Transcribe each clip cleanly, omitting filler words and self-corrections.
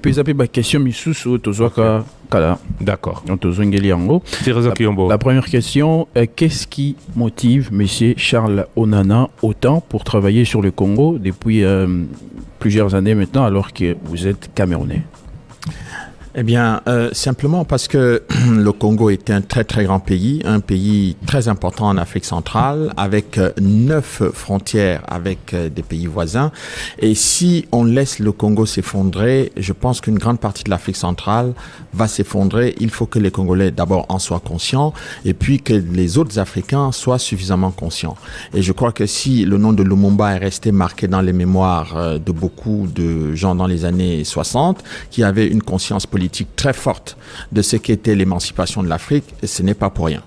Pesape ba question misusu tozoka kala. D'accord. Tozongeli yango. La première question, qu'est-ce qui motive monsieur Charles Onana autant pour travailler sur le Congo depuis plusieurs années maintenant alors que vous êtes camerounais? Eh bien, simplement parce que le Congo est un très très grand pays, un pays très important en Afrique centrale, avec 9 frontières avec des pays voisins. Et si on laisse le Congo s'effondrer, je pense qu'une grande partie de l'Afrique centrale va s'effondrer. Il faut que les Congolais d'abord en soient conscients et puis que les autres Africains soient suffisamment conscients. Et je crois que si le nom de Lumumba est resté marqué dans les mémoires de beaucoup de gens dans les années 60, qui avaient une conscience politique très forte de ce qu'était l'émancipation de l'Afrique, ce n'est pas pour rien.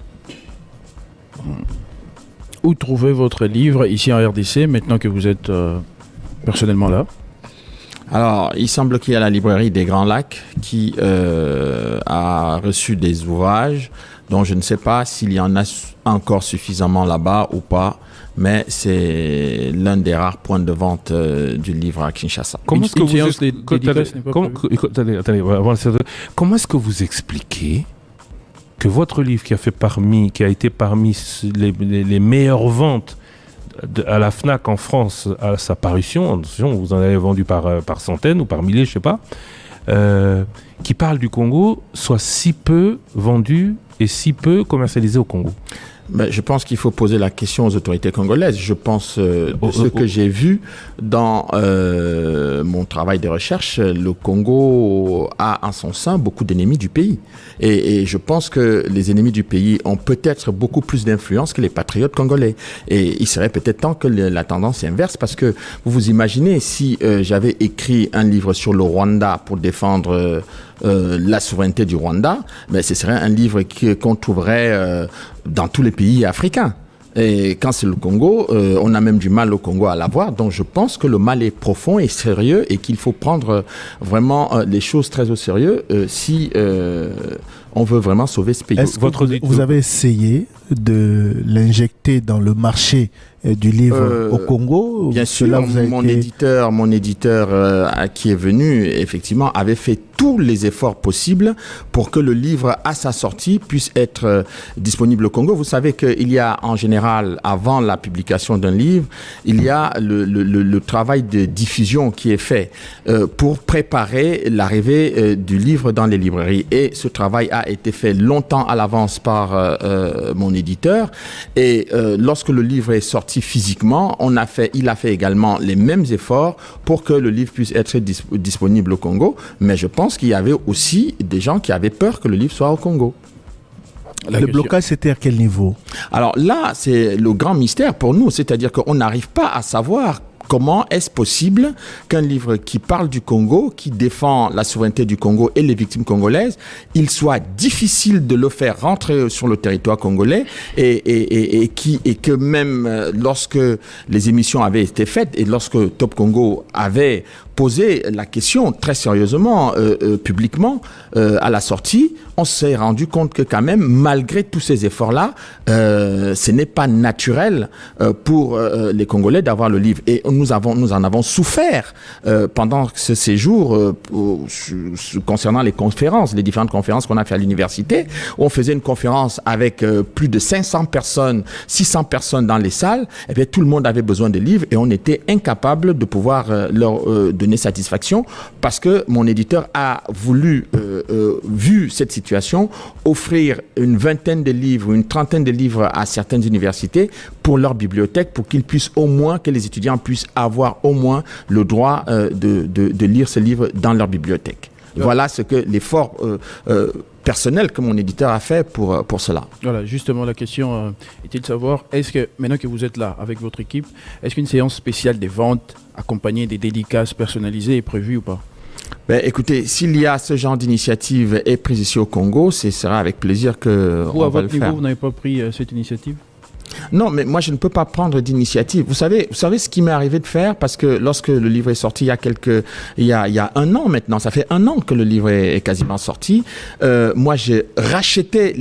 Où trouvez votre livre ici en RDC, maintenant que vous êtes personnellement là? Alors, il semble qu'il y a la librairie des Grands Lacs qui a reçu des ouvrages dont je ne sais pas s'il y en a encore suffisamment là-bas ou pas. Mais c'est l'un des rares points de vente du livre à Kinshasa. Comment est-ce que vous expliquez que votre livre qui a été parmi les meilleures ventes à la FNAC en France à sa parution, vous en avez vendu par centaines ou par milliers, je ne sais pas, qui parle du Congo, soit si peu vendu et si peu commercialisé au Congo? Mais je pense qu'il faut poser la question aux autorités congolaises. Je pense de ce que j'ai vu dans mon travail de recherche, le Congo a en son sein beaucoup d'ennemis du pays. Et je pense que les ennemis du pays ont peut-être beaucoup plus d'influence que les patriotes congolais. Et il serait peut-être temps que la tendance inverse, parce que vous vous imaginez si j'avais écrit un livre sur le Rwanda pour défendre la souveraineté du Rwanda, mais ce serait un livre qu'on trouverait dans tous les pays africains. Et quand c'est le Congo, on a même du mal au Congo à l'avoir. Donc je pense que le mal est profond et sérieux et qu'il faut prendre vraiment les choses très au sérieux si on veut vraiment sauver ce pays. Est-ce que vous avez essayé de l'injecter dans le marché du livre au Congo? Bien sûr, mon éditeur qui est venu, effectivement, avait fait tous les efforts possibles pour que le livre, à sa sortie, puisse être disponible au Congo. Vous savez qu'il y a en général, avant la publication d'un livre, il y a le travail de diffusion qui est fait pour préparer l'arrivée du livre dans les librairies. Et ce travail a été fait longtemps à l'avance par mon éditeur. Et lorsque le livre est sorti physiquement, il a fait également les mêmes efforts pour que le livre puisse être disponible au Congo. Mais je pense qu'il y avait aussi des gens qui avaient peur que le livre soit au Congo. Le blocage, c'était à quel niveau? Alors là, c'est le grand mystère pour nous. C'est-à-dire qu'on n'arrive pas à savoir comment est-ce possible qu'un livre qui parle du Congo, qui défend la souveraineté du Congo et les victimes congolaises, il soit difficile de le faire rentrer sur le territoire congolais et que même lorsque les émissions avaient été faites et lorsque Top Congo avait posé la question très sérieusement, publiquement, à la sortie, on s'est rendu compte que quand même, malgré tous ces efforts-là, ce n'est pas naturel pour les Congolais d'avoir le livre. Et nous en avons souffert pendant ce séjour concernant les conférences, les différentes conférences qu'on a fait à l'université, où on faisait une conférence avec plus de 500 personnes, 600 personnes dans les salles. Et bien, tout le monde avait besoin de livres et on était incapable de pouvoir leur donner satisfaction parce que mon éditeur a voulu, vu cette situation, offrir une vingtaine de livres, une trentaine de livres à certaines universités pour leur bibliothèque, pour qu'ils puissent au moins, que les étudiants puissent avoir au moins le droit de lire ce livre dans leur bibliothèque. Voilà ce que l'effort personnel que mon éditeur a fait pour cela. Voilà, justement, la question était de savoir, est-ce que, maintenant que vous êtes là avec votre équipe, est-ce qu'une séance spéciale des ventes accompagnée des dédicaces personnalisées est prévue ou pas? Ben, écoutez, s'il y a ce genre d'initiative est prise ici au Congo, ce sera avec plaisir que vous, on à va votre le niveau, faire. vous n'avez pas pris cette initiative? Non, mais moi, je ne peux pas prendre d'initiative. Vous savez ce qui m'est arrivé de faire, parce que lorsque le livre est sorti il y a 1 an maintenant, ça fait 1 an que le livre est quasiment sorti, moi, j'ai racheté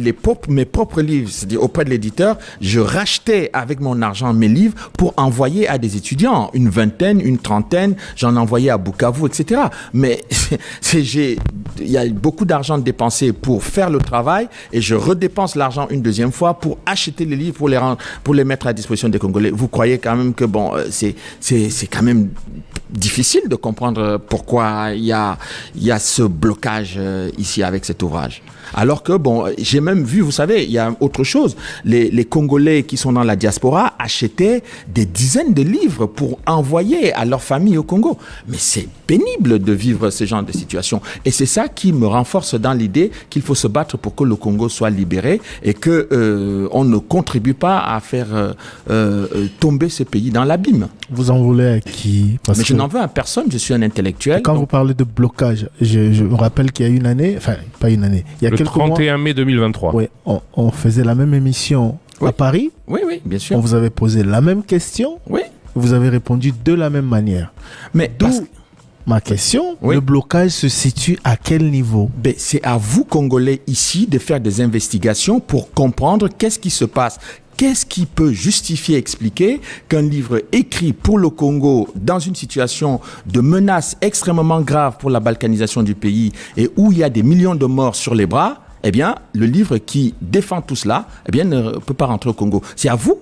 mes propres livres, c'est-à-dire auprès de l'éditeur, je rachetais avec mon argent mes livres pour envoyer à des étudiants, une vingtaine, une trentaine, j'en envoyais à Bukavu, etc. Mais il y a beaucoup d'argent dépensé pour faire le travail et je redépense l'argent une deuxième fois pour acheter les livres, pour les mettre à disposition des Congolais. Vous croyez quand même que c'est quand même difficile de comprendre pourquoi il y a ce blocage ici avec cet ouvrage. Alors que, j'ai même vu, vous savez, il y a autre chose. Les Congolais qui sont dans la diaspora achetaient des dizaines de livres pour envoyer à leur famille au Congo. Mais c'est pénible de vivre ce genre de situation. Et c'est ça qui me renforce dans l'idée qu'il faut se battre pour que le Congo soit libéré et que on ne contribue pas à faire tomber ce pays dans l'abîme. Vous en voulez à qui? Mais je n'en veux à personne, je suis un intellectuel. Quand vous parlez de blocage, je me rappelle qu'il y a une année, enfin pas une année, il y a le 31 mai 2023. Oui, on faisait la même émission à Paris. Oui, bien sûr. On vous avait posé la même question. Oui. Vous avez répondu de la même manière. Mais ma question, le blocage se situe à quel niveau? C'est à vous, Congolais, ici, de faire des investigations pour comprendre qu'est-ce qui se passe. Qu'est-ce qui peut justifier, expliquer qu'un livre écrit pour le Congo dans une situation de menace extrêmement grave pour la balkanisation du pays et où il y a des millions de morts sur les bras, le livre qui défend tout cela, ne peut pas rentrer au Congo. C'est à vous.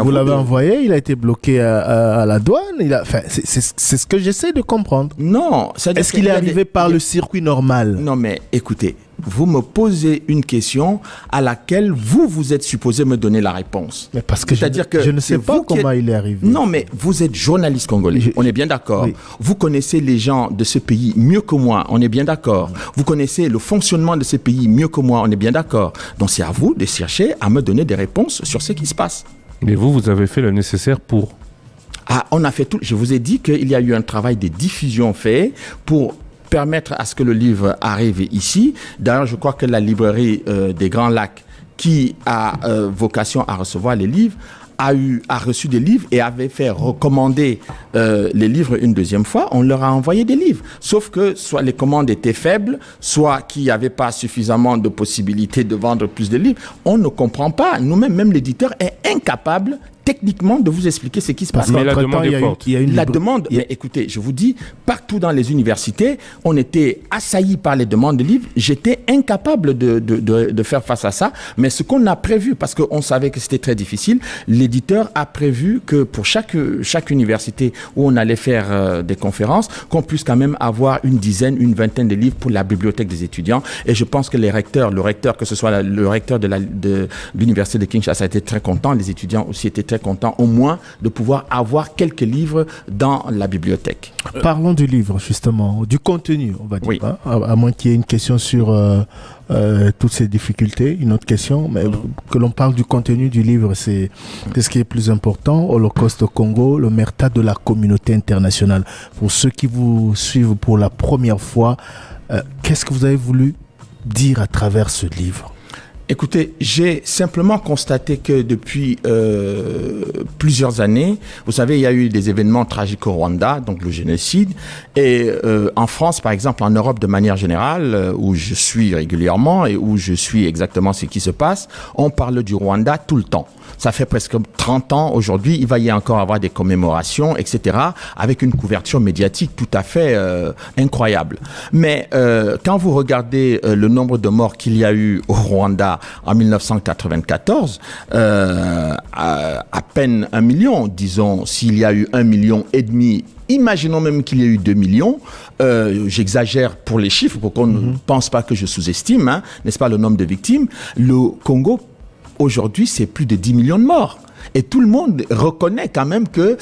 Vous l'avez envoyé, il a été bloqué à la douane. C'est ce que j'essaie de comprendre. Non. Est-ce qu'il est arrivé par le circuit normal? Non, mais écoutez, vous me posez une question à laquelle vous êtes supposé me donner la réponse. Mais parce que je ne sais pas comment il est arrivé. Non, mais vous êtes journaliste congolais, on est bien d'accord. Oui. Vous connaissez les gens de ce pays mieux que moi, on est bien d'accord. Vous connaissez le fonctionnement de ce pays mieux que moi, on est bien d'accord. Donc c'est à vous de chercher à me donner des réponses sur ce qui se passe. Mais vous avez fait le nécessaire pour... On a fait tout. Je vous ai dit qu'il y a eu un travail de diffusion fait pour permettre à ce que le livre arrive ici. D'ailleurs, je crois que la librairie des Grands Lacs, qui a vocation à recevoir les livres, a reçu des livres et avait fait recommander les livres une deuxième fois. On leur a envoyé des livres. Sauf que soit les commandes étaient faibles, soit qu'il n'y avait pas suffisamment de possibilités de vendre plus de livres. On ne comprend pas. Nous-mêmes, même l'éditeur est incapable techniquement de vous expliquer ce qui se passe. Mais la demande est forte. La demande, mais écoutez, je vous dis, partout dans les universités, on était assaillis par les demandes de livres. J'étais incapable de faire face à ça. Mais ce qu'on a prévu, parce qu'on savait que c'était très difficile, l'éditeur a prévu que pour chaque université où on allait faire des conférences, qu'on puisse quand même avoir une vingtaine de livres pour la bibliothèque des étudiants. Et je pense que le recteur, que ce soit le recteur de l'université de Kinshasa, était très content. Les étudiants aussi étaient très contents au moins de pouvoir avoir quelques livres dans la bibliothèque. Parlons du livre justement, du contenu on va dire, oui. À moins qu'il y ait une question sur toutes ces difficultés, une autre question, mais que l'on parle du contenu du livre, c'est ce qui est plus important. Holocauste au Congo, l'omerta de la communauté internationale. Pour ceux qui vous suivent pour la première fois, qu'est-ce que vous avez voulu dire à travers ce livre? Écoutez, j'ai simplement constaté que depuis plusieurs années, vous savez, il y a eu des événements tragiques au Rwanda, donc le génocide, et en France, par exemple, en Europe de manière générale, où je suis régulièrement et où je suis exactement ce qui se passe, on parle du Rwanda tout le temps. Ça fait presque 30 ans aujourd'hui, il va y encore avoir des commémorations, etc., avec une couverture médiatique tout à fait incroyable. Mais quand vous regardez le nombre de morts qu'il y a eu au Rwanda en 1994, à peine 1 million, disons, s'il y a eu 1,5 million, imaginons même qu'il y ait eu 2 millions, j'exagère pour les chiffres, pour qu'on ne pense pas que je sous-estime, n'est-ce pas, le nombre de victimes. Le Congo, aujourd'hui, c'est plus de 10 millions de morts. Et tout le monde reconnaît quand même que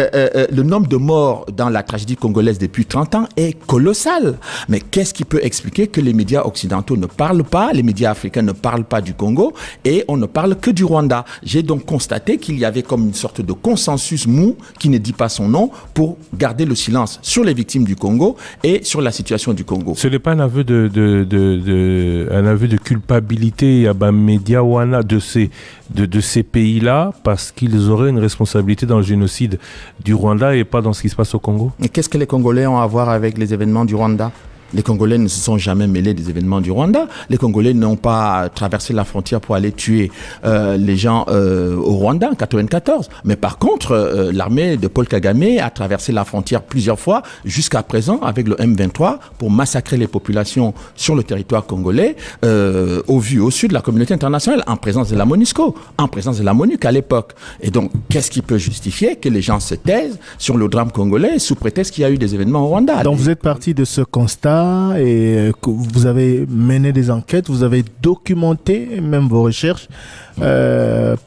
le nombre de morts dans la tragédie congolaise depuis 30 ans est colossal. Mais qu'est-ce qui peut expliquer que les médias occidentaux ne parlent pas, les médias africains ne parlent pas du Congo et on ne parle que du Rwanda? J'ai donc constaté qu'il y avait comme une sorte de consensus mou qui ne dit pas son nom pour garder le silence sur les victimes du Congo et sur la situation du Congo. Ce n'est pas un aveu un aveu de culpabilité à média wana de ces pays-là parce qu'ils auraient une responsabilité dans le génocide du Rwanda et pas dans ce qui se passe au Congo. Et qu'est-ce que les Congolais ont à voir avec les événements du Rwanda ? Les Congolais ne se sont jamais mêlés des événements du Rwanda. Les Congolais n'ont pas traversé la frontière pour aller tuer les gens au Rwanda en 1994. Mais par contre, l'armée de Paul Kagame a traversé la frontière plusieurs fois jusqu'à présent avec le M23 pour massacrer les populations sur le territoire congolais au vu au sud de la communauté internationale en présence de la MONUSCO, en présence de la MONUC à l'époque. Et donc, qu'est-ce qui peut justifier que les gens se taisent sur le drame congolais sous prétexte qu'il y a eu des événements au Rwanda ? Donc, vous êtes parti de ce constat et vous avez mené des enquêtes, vous avez documenté même vos recherches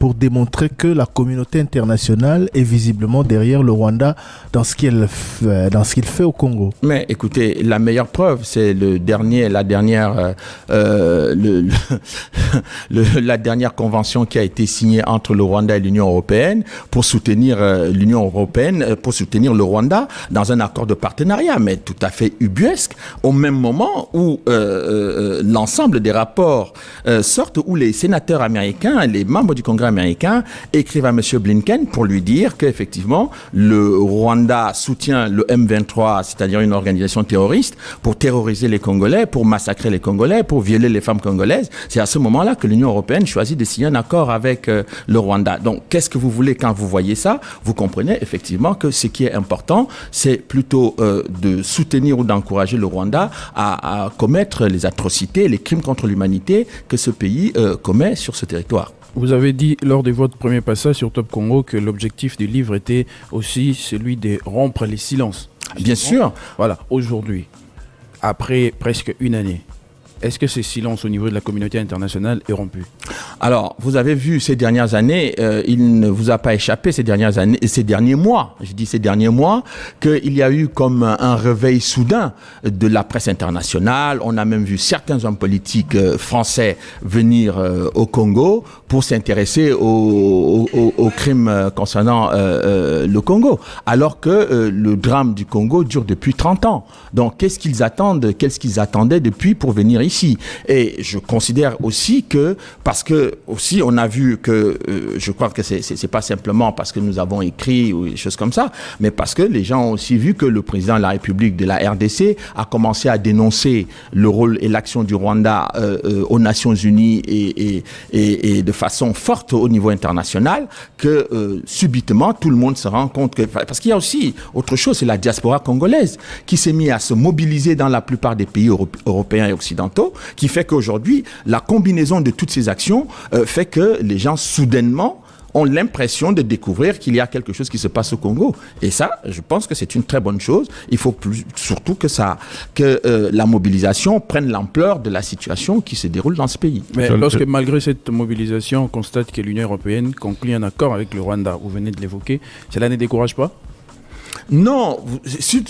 pour démontrer que la communauté internationale est visiblement derrière le Rwanda dans ce qu'il fait au Congo. Mais écoutez, la meilleure preuve, c'est la dernière convention qui a été signée entre le Rwanda et l'Union européenne pour soutenir l'Union européenne, pour soutenir le Rwanda dans un accord de partenariat, mais tout à fait ubuesque, au même moment où l'ensemble des rapports sortent, où les sénateurs américains, les membres du Congrès américain écrivent à M. Blinken pour lui dire qu'effectivement, le Rwanda soutient le M23, c'est-à-dire une organisation terroriste, pour terroriser les Congolais, pour massacrer les Congolais, pour violer les femmes congolaises. C'est à ce moment-là que l'Union européenne choisit de signer un accord avec le Rwanda. Donc, qu'est-ce que vous voulez quand vous voyez ça ? Vous comprenez effectivement que ce qui est important, c'est plutôt de soutenir ou d'encourager le Rwanda à commettre les atrocités, les crimes contre l'humanité que ce pays commet sur ce territoire. Vous avez dit lors de votre premier passage sur Top Congo que l'objectif du livre était aussi celui de rompre les silences. Bien sûr. Voilà, aujourd'hui, après presque une année, est-ce que ce silence au niveau de la communauté internationale est rompu ? Alors, vous avez vu ces dernières années, il ne vous a pas échappé ces derniers mois, qu'il y a eu comme un réveil soudain de la presse internationale. On a même vu certains hommes politiques français venir au Congo pour s'intéresser aux crimes concernant le Congo, alors que le drame du Congo dure depuis 30 ans. Donc, qu'est-ce qu'ils attendaient depuis pour venir ici ? Et je considère aussi que, parce que aussi on a vu que, je crois que c'est pas simplement parce que nous avons écrit ou des choses comme ça, mais parce que les gens ont aussi vu que le président de la République de la RDC a commencé à dénoncer le rôle et l'action du Rwanda aux Nations Unies et de façon forte au niveau international, que subitement tout le monde se rend compte que, parce qu'il y a aussi autre chose, c'est la diaspora congolaise qui s'est mise à se mobiliser dans la plupart des pays européens et occidentaux, qui fait qu'aujourd'hui la combinaison de toutes ces actions fait que les gens soudainement ont l'impression de découvrir qu'il y a quelque chose qui se passe au Congo. Et ça, je pense que c'est une très bonne chose. Il faut surtout que la mobilisation prenne l'ampleur de la situation qui se déroule dans ce pays. Mais lorsque malgré cette mobilisation, on constate que l'Union européenne conclut un accord avec le Rwanda, vous venez de l'évoquer, cela ne décourage pas ? Non,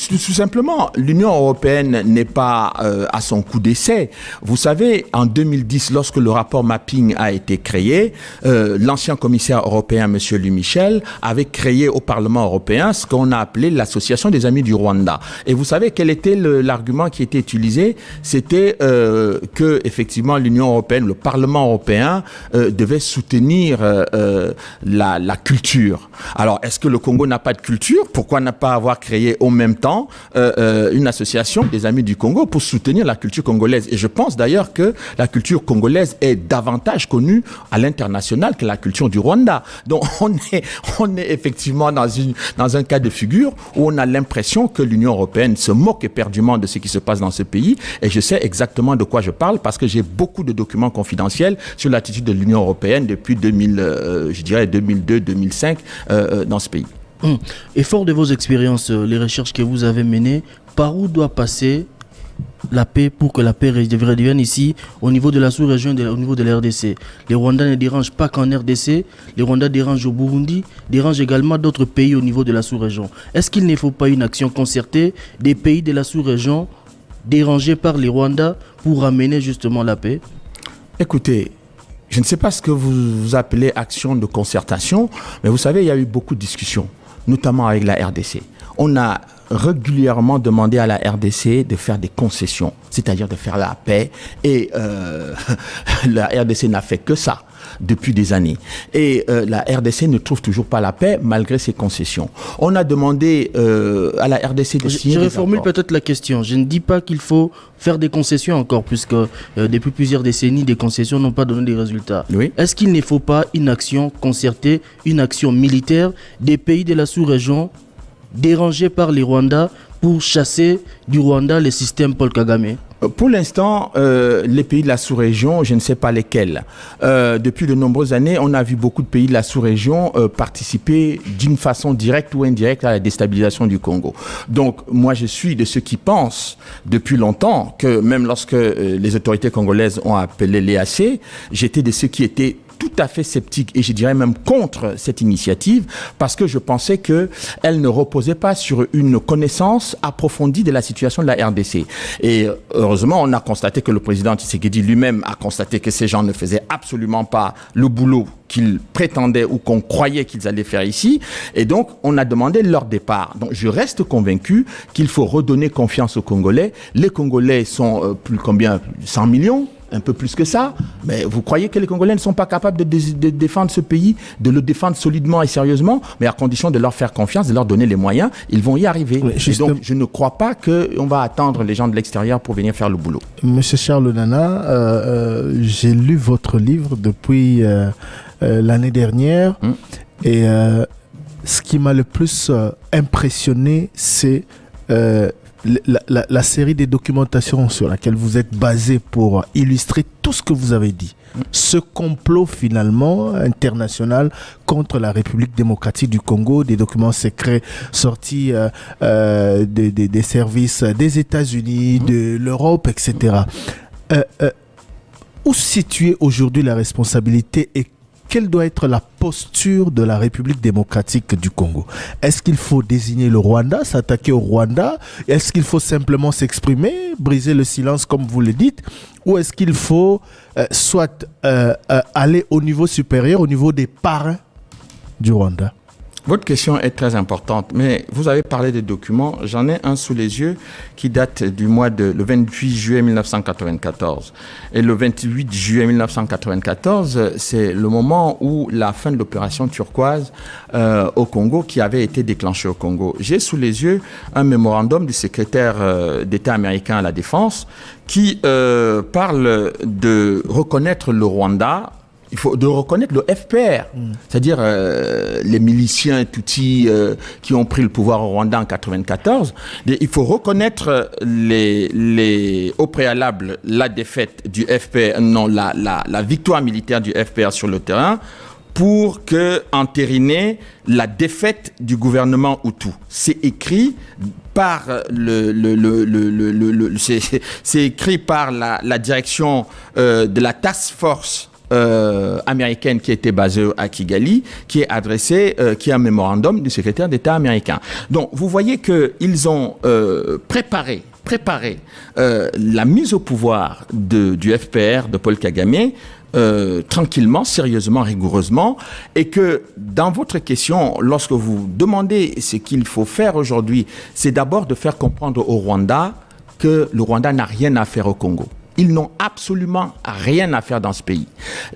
tout simplement, l'Union européenne n'est pas à son coup d'essai. Vous savez, en 2010, lorsque le rapport Mapping a été créé, l'ancien commissaire européen, M. Louis Michel, avait créé au Parlement européen ce qu'on a appelé l'Association des Amis du Rwanda. Et vous savez quel était l'argument qui était utilisé ? C'était que, effectivement, l'Union européenne, le Parlement européen, devait soutenir la culture. Alors, est-ce que le Congo n'a pas de culture ? Pourquoi n'a pas avoir créé au même temps une association des Amis du Congo pour soutenir la culture congolaise. Et je pense d'ailleurs que la culture congolaise est davantage connue à l'international que la culture du Rwanda. Donc on est effectivement dans un cas de figure où on a l'impression que l'Union européenne se moque éperdument de ce qui se passe dans ce pays. Et je sais exactement de quoi je parle parce que j'ai beaucoup de documents confidentiels sur l'attitude de l'Union européenne depuis 2002-2005 dans ce pays. Et fort de vos expériences, les recherches que vous avez menées, par où doit passer la paix pour que la paix revienne ici au niveau de la sous-région, au niveau de la RDC? Les Rwandais ne dérangent pas qu'en RDC, les Rwandais dérangent au Burundi, dérangent également d'autres pays au niveau de la sous-région. Est-ce qu'il ne faut pas une action concertée des pays de la sous-région dérangés par les Rwandais pour amener justement la paix? Écoutez, je ne sais pas ce que vous appelez action de concertation, mais vous savez, il y a eu beaucoup de discussions, notamment avec la RDC. On a régulièrement demandé à la RDC de faire des concessions, c'est-à-dire de faire la paix, et la RDC n'a fait que ça. depuis des années. Et la RDC ne trouve toujours pas la paix malgré ses concessions. On a demandé à la RDC de signer. Je reformule peut-être la question. Je ne dis pas qu'il faut faire des concessions encore, puisque depuis plusieurs décennies, des concessions n'ont pas donné des résultats. Oui. Est-ce qu'il ne faut pas une action concertée, une action militaire des pays de la sous-région dérangés par les Rwandais pour chasser du Rwanda le système Paul Kagame? Pour l'instant, les pays de la sous-région, je ne sais pas lesquels. Depuis de nombreuses années, on a vu beaucoup de pays de la sous-région participer d'une façon directe ou indirecte à la déstabilisation du Congo. Donc, moi, je suis de ceux qui pensent depuis longtemps que même lorsque les autorités congolaises ont appelé l'EAC, j'étais de ceux qui étaient tout à fait sceptique et je dirais même contre cette initiative parce que je pensais qu'elle ne reposait pas sur une connaissance approfondie de la situation de la RDC. Et heureusement, on a constaté que le président Tshisekedi lui-même a constaté que ces gens ne faisaient absolument pas le boulot qu'ils prétendaient ou qu'on croyait qu'ils allaient faire ici. Et donc, on a demandé leur départ. Donc, je reste convaincu qu'il faut redonner confiance aux Congolais. Les Congolais sont plus combien 100 millions, un peu plus que ça. Mais vous croyez que les Congolais ne sont pas capables de défendre ce pays, de le défendre solidement et sérieusement, mais à condition de leur faire confiance, de leur donner les moyens, ils vont y arriver. Oui, et donc, je ne crois pas qu'on va attendre les gens de l'extérieur pour venir faire le boulot. Monsieur Charles Onana, j'ai lu votre livre depuis l'année dernière et ce qui m'a le plus impressionné, c'est la série de documentations sur laquelle vous êtes basé pour illustrer tout ce que vous avez dit. Ce complot finalement international contre la République démocratique du Congo, des documents secrets sortis des services des États-Unis, de l'Europe, etc. Où situer aujourd'hui la responsabilité et quelle doit être la posture de la République démocratique du Congo? Est-ce qu'il faut désigner le Rwanda, s'attaquer au Rwanda? Est-ce qu'il faut simplement s'exprimer, briser le silence comme vous le dites? Ou est-ce qu'il faut soit aller au niveau supérieur, au niveau des parrains du Rwanda? Votre question est très importante, mais vous avez parlé des documents. J'en ai un sous les yeux qui date du mois le 28 juillet 1994. Et le 28 juillet 1994, c'est le moment où la fin de l'opération turquoise au Congo qui avait été déclenchée au Congo. J'ai sous les yeux un mémorandum du secrétaire d'État américain à la Défense qui parle de reconnaître le Rwanda. Il faut de reconnaître le FPR, c'est-à-dire les miliciens Tutsis qui ont pris le pouvoir au Rwanda en 1994. Il faut reconnaître au préalable la défaite du FPR, non, la victoire militaire du FPR sur le terrain pour entériner la défaite du gouvernement Hutu. C'est écrit par c'est écrit par la direction de la task force américaine qui était basée à Kigali, qui est adressée, qui est un mémorandum du secrétaire d'État américain. Donc, vous voyez qu'ils ont préparé la mise au pouvoir du FPR, de Paul Kagame, tranquillement, sérieusement, rigoureusement, et que dans votre question, lorsque vous demandez ce qu'il faut faire aujourd'hui, c'est d'abord de faire comprendre au Rwanda que le Rwanda n'a rien à faire au Congo. Ils n'ont absolument rien à faire dans ce pays.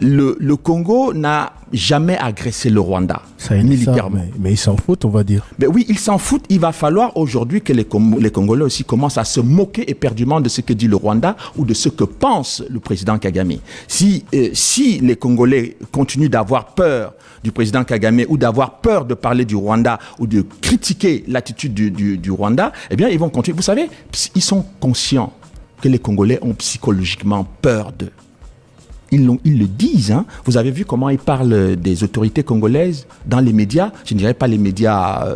Le Congo n'a jamais agressé le Rwanda, militairement. Mais ils s'en foutent, on va dire. Mais oui, ils s'en foutent. Il va falloir aujourd'hui que les Congolais aussi commencent à se moquer éperdument de ce que dit le Rwanda ou de ce que pense le président Kagame. Si les Congolais continuent d'avoir peur du président Kagame ou d'avoir peur de parler du Rwanda ou de critiquer l'attitude du Rwanda, eh bien, ils vont continuer. Vous savez, ils sont conscients que les Congolais ont psychologiquement peur d'eux. Ils le disent. Hein. Vous avez vu comment ils parlent des autorités congolaises dans les médias, je ne dirais pas les médias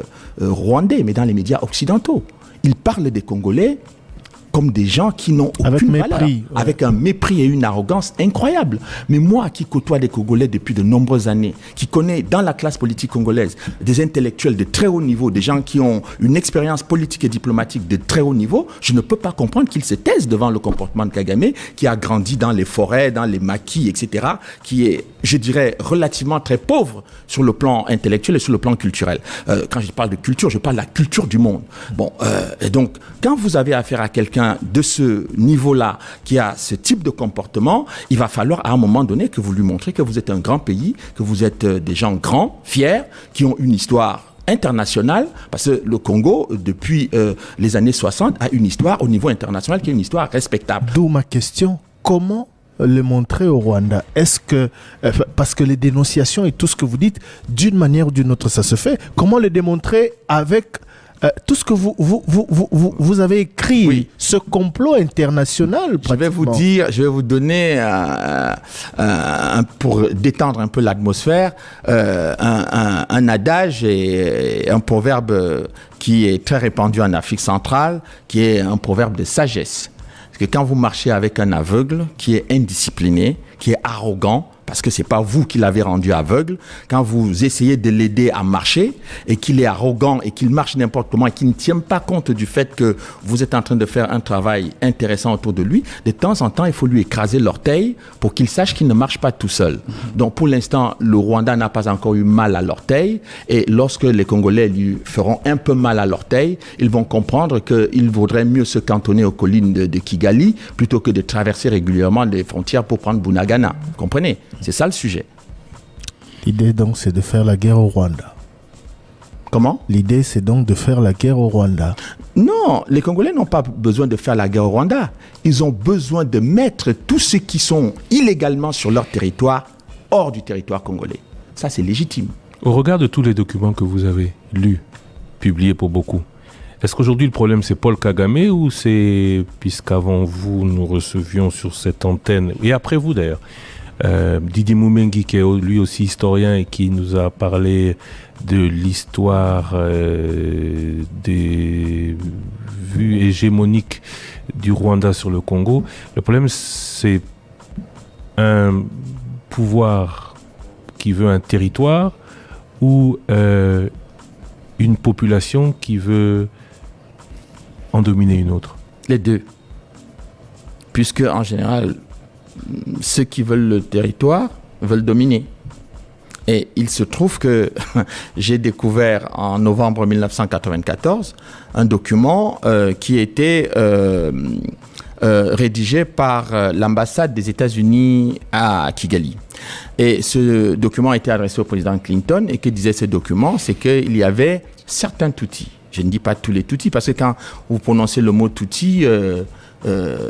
rwandais, mais dans les médias occidentaux. Ils parlent des Congolais comme des gens qui n'ont aucune valeur, avec un mépris et une arrogance incroyable. Mais moi qui côtoie des Congolais depuis de nombreuses années, qui connais dans la classe politique congolaise des intellectuels de très haut niveau, des gens qui ont une expérience politique et diplomatique de très haut niveau, je ne peux pas comprendre qu'ils se taisent devant le comportement de Kagame, qui a grandi dans les forêts, dans les maquis, etc., qui est, je dirais, relativement très pauvre sur le plan intellectuel et sur le plan culturel. Quand je parle de culture, je parle de la culture du monde. Bon, et donc, quand vous avez affaire à quelqu'un quelqu'un de ce niveau-là qui a ce type de comportement, il va falloir à un moment donné que vous lui montrez que vous êtes un grand pays, que vous êtes des gens grands, fiers, qui ont une histoire internationale, parce que le Congo, depuis les années 60, a une histoire au niveau international qui est une histoire respectable. D'où ma question, comment le montrer au Rwanda? Est-ce que, parce que les dénonciations et tout ce que vous dites, d'une manière ou d'une autre, ça se fait, comment le démontrer avec tout ce que vous avez écrit, oui. Ce complot international? Je vais vous donner, pour détendre un peu l'atmosphère, un adage et un proverbe qui est très répandu en Afrique centrale, qui est un proverbe de sagesse. Parce que quand vous marchez avec un aveugle qui est indiscipliné, qui est arrogant, parce que c'est pas vous qui l'avez rendu aveugle, quand vous essayez de l'aider à marcher et qu'il est arrogant et qu'il marche n'importe comment et qu'il ne tient pas compte du fait que vous êtes en train de faire un travail intéressant autour de lui, de temps en temps, il faut lui écraser l'orteil pour qu'il sache qu'il ne marche pas tout seul. Donc pour l'instant, le Rwanda n'a pas encore eu mal à l'orteil, et lorsque les Congolais lui feront un peu mal à l'orteil, ils vont comprendre qu'il vaudrait mieux se cantonner aux collines de Kigali plutôt que de traverser régulièrement les frontières pour prendre Bunagana. Vous comprenez ? C'est ça le sujet. L'idée donc c'est de faire la guerre au Rwanda. Comment ? L'idée c'est donc de faire la guerre au Rwanda. Non, les Congolais n'ont pas besoin de faire la guerre au Rwanda. Ils ont besoin de mettre tous ceux qui sont illégalement sur leur territoire hors du territoire congolais. Ça c'est légitime. Au regard de tous les documents que vous avez lus, publiés pour beaucoup, est-ce qu'aujourd'hui le problème c'est Paul Kagame ou c'est, puisqu'avant vous nous recevions sur cette antenne, et après vous d'ailleurs, Didier Moumengi qui est lui aussi historien et qui nous a parlé de l'histoire des vues hégémoniques du Rwanda sur le Congo. Le problème c'est un pouvoir qui veut un territoire ou une population qui veut en dominer une autre? Les deux. Puisque en général, ceux qui veulent le territoire veulent dominer. Et il se trouve que j'ai découvert en novembre 1994 un document qui était rédigé par l'ambassade des États-Unis à Kigali. Et ce document a été adressé au président Clinton, et que disait ce document, c'est qu'il y avait certains Tutsis. Je ne dis pas tous les Tutsis, parce que quand vous prononcez le mot Tutsi,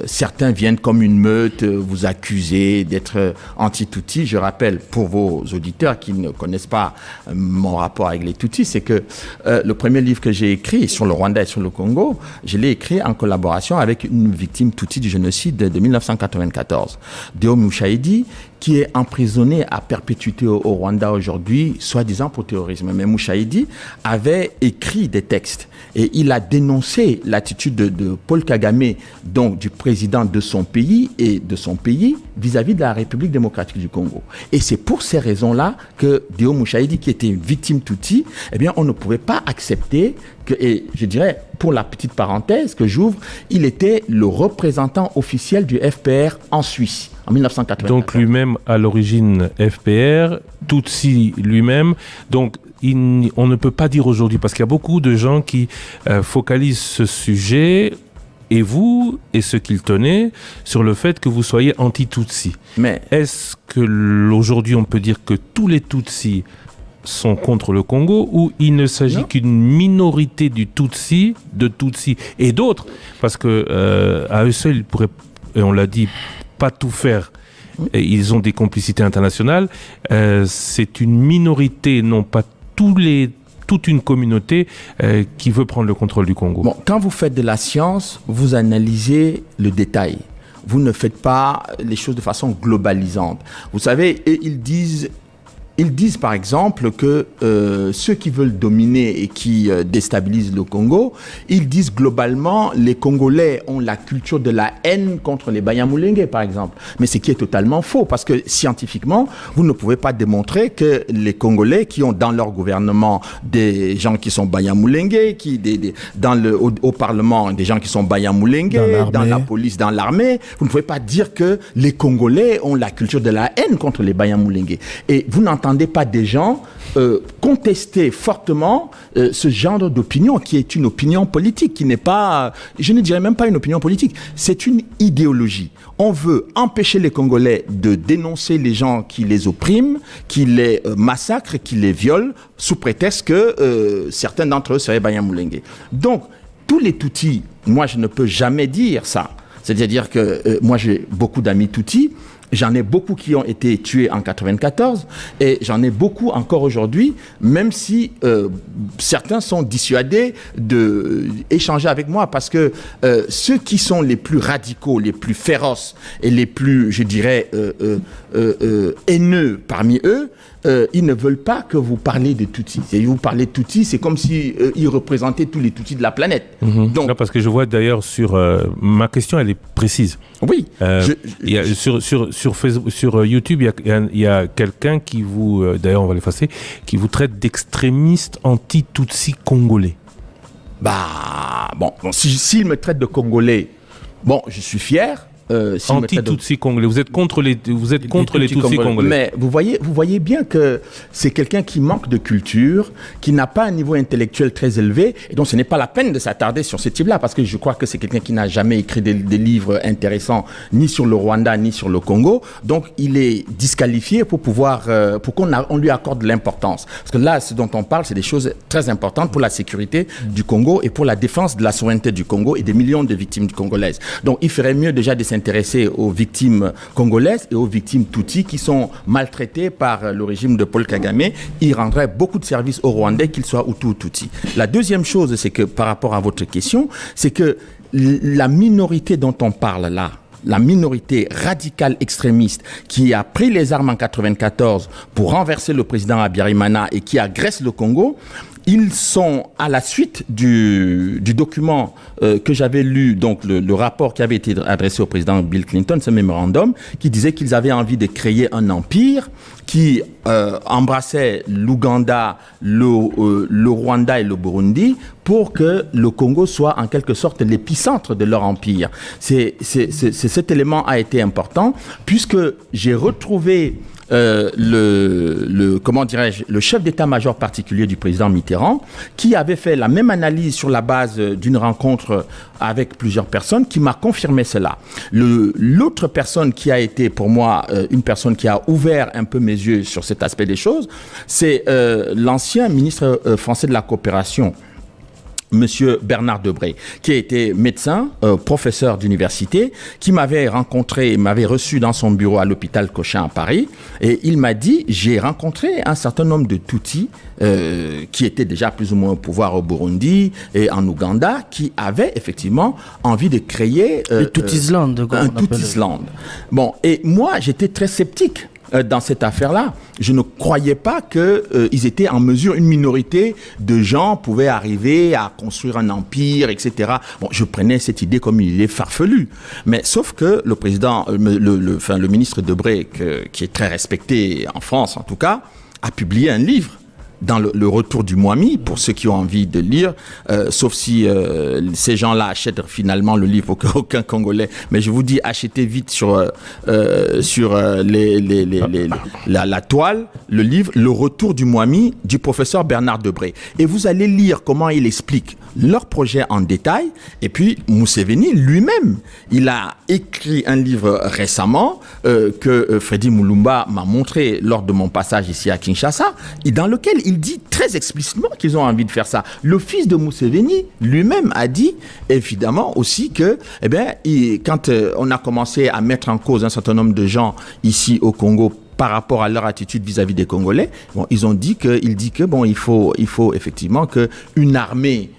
certains viennent comme une meute vous accuser d'être anti-Tutsi. Je rappelle pour vos auditeurs qui ne connaissent pas mon rapport avec les Tutsis, c'est que le premier livre que j'ai écrit sur le Rwanda et sur le Congo, je l'ai écrit en collaboration avec une victime Tutsi du génocide de 1994, Deo Mushahidi, qui est emprisonné à perpétuité au Rwanda aujourd'hui, soi-disant pour terrorisme. Mais Mushahidi avait écrit des textes et il a dénoncé l'attitude de Paul Kagame, donc du président de son pays et de son pays vis-à-vis de la République démocratique du Congo. Et c'est pour ces raisons-là que Deo Mushahidi, qui était une victime Tutsi, eh bien, on ne pouvait pas accepter que, et je dirais, pour la petite parenthèse que j'ouvre, il était le représentant officiel du FPR en Suisse. En 1994. Donc lui-même à l'origine FPR, Tutsi lui-même. Donc on ne peut pas dire aujourd'hui, parce qu'il y a beaucoup de gens qui focalisent ce sujet, et vous, et ceux qui le tenaient, sur le fait que vous soyez anti-Tutsi. Mais est-ce que aujourd'hui on peut dire que tous les Tutsis sont contre le Congo, ou il ne s'agit qu'une minorité du Tutsi, de Tutsi et d'autres, parce que à eux seuls ils pourraient, et on l'a dit, pas tout faire, et ils ont des complicités internationales, c'est une minorité, non pas toute une communauté qui veut prendre le contrôle du Congo. Bon, quand vous faites de la science, vous analysez le détail. Vous ne faites pas les choses de façon globalisante. Vous savez, et ils disent par exemple que ceux qui veulent dominer et qui déstabilisent le Congo, ils disent globalement les Congolais ont la culture de la haine contre les Banyamulenge par exemple. Mais ce qui est totalement faux, parce que scientifiquement, vous ne pouvez pas démontrer que les Congolais qui ont dans leur gouvernement des gens qui sont Banyamulenge, au Parlement des gens qui sont Banyamulenge, dans la police, dans l'armée, vous ne pouvez pas dire que les Congolais ont la culture de la haine contre les Banyamulenge. Et vous n'entendez n'entendez pas des gens contester fortement ce genre d'opinion qui est une opinion politique, qui n'est pas, je ne dirais même pas une opinion politique, c'est une idéologie. On veut empêcher les Congolais de dénoncer les gens qui les oppriment, qui les massacrent, qui les violent, sous prétexte que certains d'entre eux seraient Banyamulenge. Donc, tous les Tutsis, moi je ne peux jamais dire ça. C'est-à-dire que moi j'ai beaucoup d'amis Tutsis. J'en ai beaucoup qui ont été tués en 94 et j'en ai beaucoup encore aujourd'hui, même si certains sont dissuadés d'échanger avec moi parce que ceux qui sont les plus radicaux, les plus féroces et les plus, je dirais, haineux parmi eux, ils ne veulent pas que vous parlez de Tutsis. Si vous parlez de Tutsis, c'est comme si ils représentaient tous les Tutsis de la planète. Donc, non, parce que je vois d'ailleurs sur... ma question, elle est précise. Oui. Sur YouTube, il y a quelqu'un qui vous... d'ailleurs, on va l'effacer, qui vous traite d'extrémiste anti-Tutsi congolais. Bon, s'il me traite de Congolais, bon, je suis fier. Anti-Tutsi congolais. Vous êtes contre les Tutsis congolais. Mais vous voyez bien que c'est quelqu'un qui manque de culture, qui n'a pas un niveau intellectuel très élevé, et donc ce n'est pas la peine de s'attarder sur ce type-là, parce que je crois que c'est quelqu'un qui n'a jamais écrit des livres intéressants, ni sur le Rwanda, ni sur le Congo. Donc il est disqualifié pour qu'on lui accorde de l'importance. Parce que là, ce dont on parle, c'est des choses très importantes pour la sécurité du Congo et pour la défense de la souveraineté du Congo et des millions de victimes congolaises. Donc il ferait mieux déjà de s'intéresser aux victimes congolaises et aux victimes Tutsis qui sont maltraitées par le régime de Paul Kagame. Il rendrait beaucoup de services aux Rwandais, qu'ils soient Hutus ou Tutsis. La deuxième chose, c'est que par rapport à votre question, c'est que la minorité dont on parle là, la minorité radicale extrémiste qui a pris les armes en 94 pour renverser le président Habyarimana et qui agresse le Congo, ils sont à la suite du document que j'avais lu, donc le rapport qui avait été adressé au président Bill Clinton, ce mémorandum, qui disait qu'ils avaient envie de créer un empire qui embrassait l'Ouganda, le Rwanda et le Burundi pour que le Congo soit en quelque sorte l'épicentre de leur empire. Cet élément a été important puisque j'ai retrouvé le chef d'état-major particulier du président Mitterrand, qui avait fait la même analyse sur la base d'une rencontre avec plusieurs personnes, qui m'a confirmé cela. L'autre personne qui a été pour moi une personne qui a ouvert un peu mes yeux sur cet aspect des choses, c'est l'ancien ministre français de la coopération, Monsieur Bernard Debré, qui a été médecin, professeur d'université, qui m'avait rencontré, m'avait reçu dans son bureau à l'hôpital Cochin à Paris, et il m'a dit, j'ai rencontré un certain nombre de Tutsis qui étaient déjà plus ou moins au pouvoir au Burundi et en Ouganda, qui avaient effectivement envie de créer un Tutsisland. Bon, et moi, j'étais très sceptique dans cette affaire-là. Je ne croyais pas qu'ils étaient en mesure, une minorité de gens pouvaient arriver à construire un empire, etc. Bon, je prenais cette idée comme il est farfelu. Mais sauf que le président, le ministre Debré, qui est très respecté en France en tout cas, a publié un livre dans le retour du Mwami, pour ceux qui ont envie de lire, sauf si ces gens-là achètent finalement le livre, aucun Congolais. Mais je vous dis, achetez vite sur la toile, le livre, le retour du Mwami du professeur Bernard Debré. Et vous allez lire comment il explique leur projet en détail. Et puis, Museveni lui-même, il a écrit un livre récemment que Freddy Mulumba m'a montré lors de mon passage ici à Kinshasa, et dans lequel il dit très explicitement qu'ils ont envie de faire ça. Le fils de Museveni lui-même a dit, évidemment aussi que, quand on a commencé à mettre en cause un certain nombre de gens ici au Congo par rapport à leur attitude vis-à-vis des Congolais, bon, il dit que il faut effectivement qu'une armée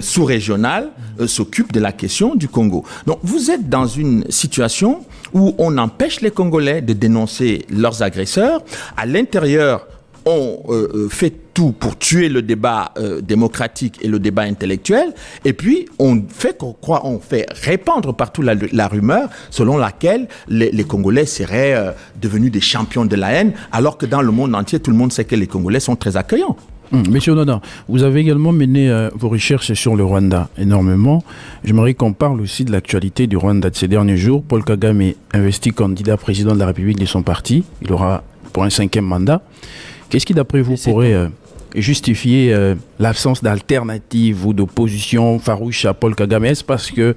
sous-régionale s'occupe de la question du Congo. Donc vous êtes dans une situation où on empêche les Congolais de dénoncer leurs agresseurs. À l'intérieur, on fait tout pour tuer le débat démocratique et le débat intellectuel, et puis on fait répandre partout la rumeur selon laquelle les Congolais seraient devenus des champions de la haine, alors que dans le monde entier, tout le monde sait que les Congolais sont très accueillants. Monsieur Onana, vous avez également mené vos recherches sur le Rwanda énormément. J'aimerais qu'on parle aussi de l'actualité du Rwanda de ces derniers jours. Paul Kagame est investi candidat président de la République de son parti. Il aura pour un 5e mandat. Qu'est-ce qui, d'après vous, pourrait justifier l'absence d'alternative ou d'opposition farouche à Paul Kagame? Est-ce parce que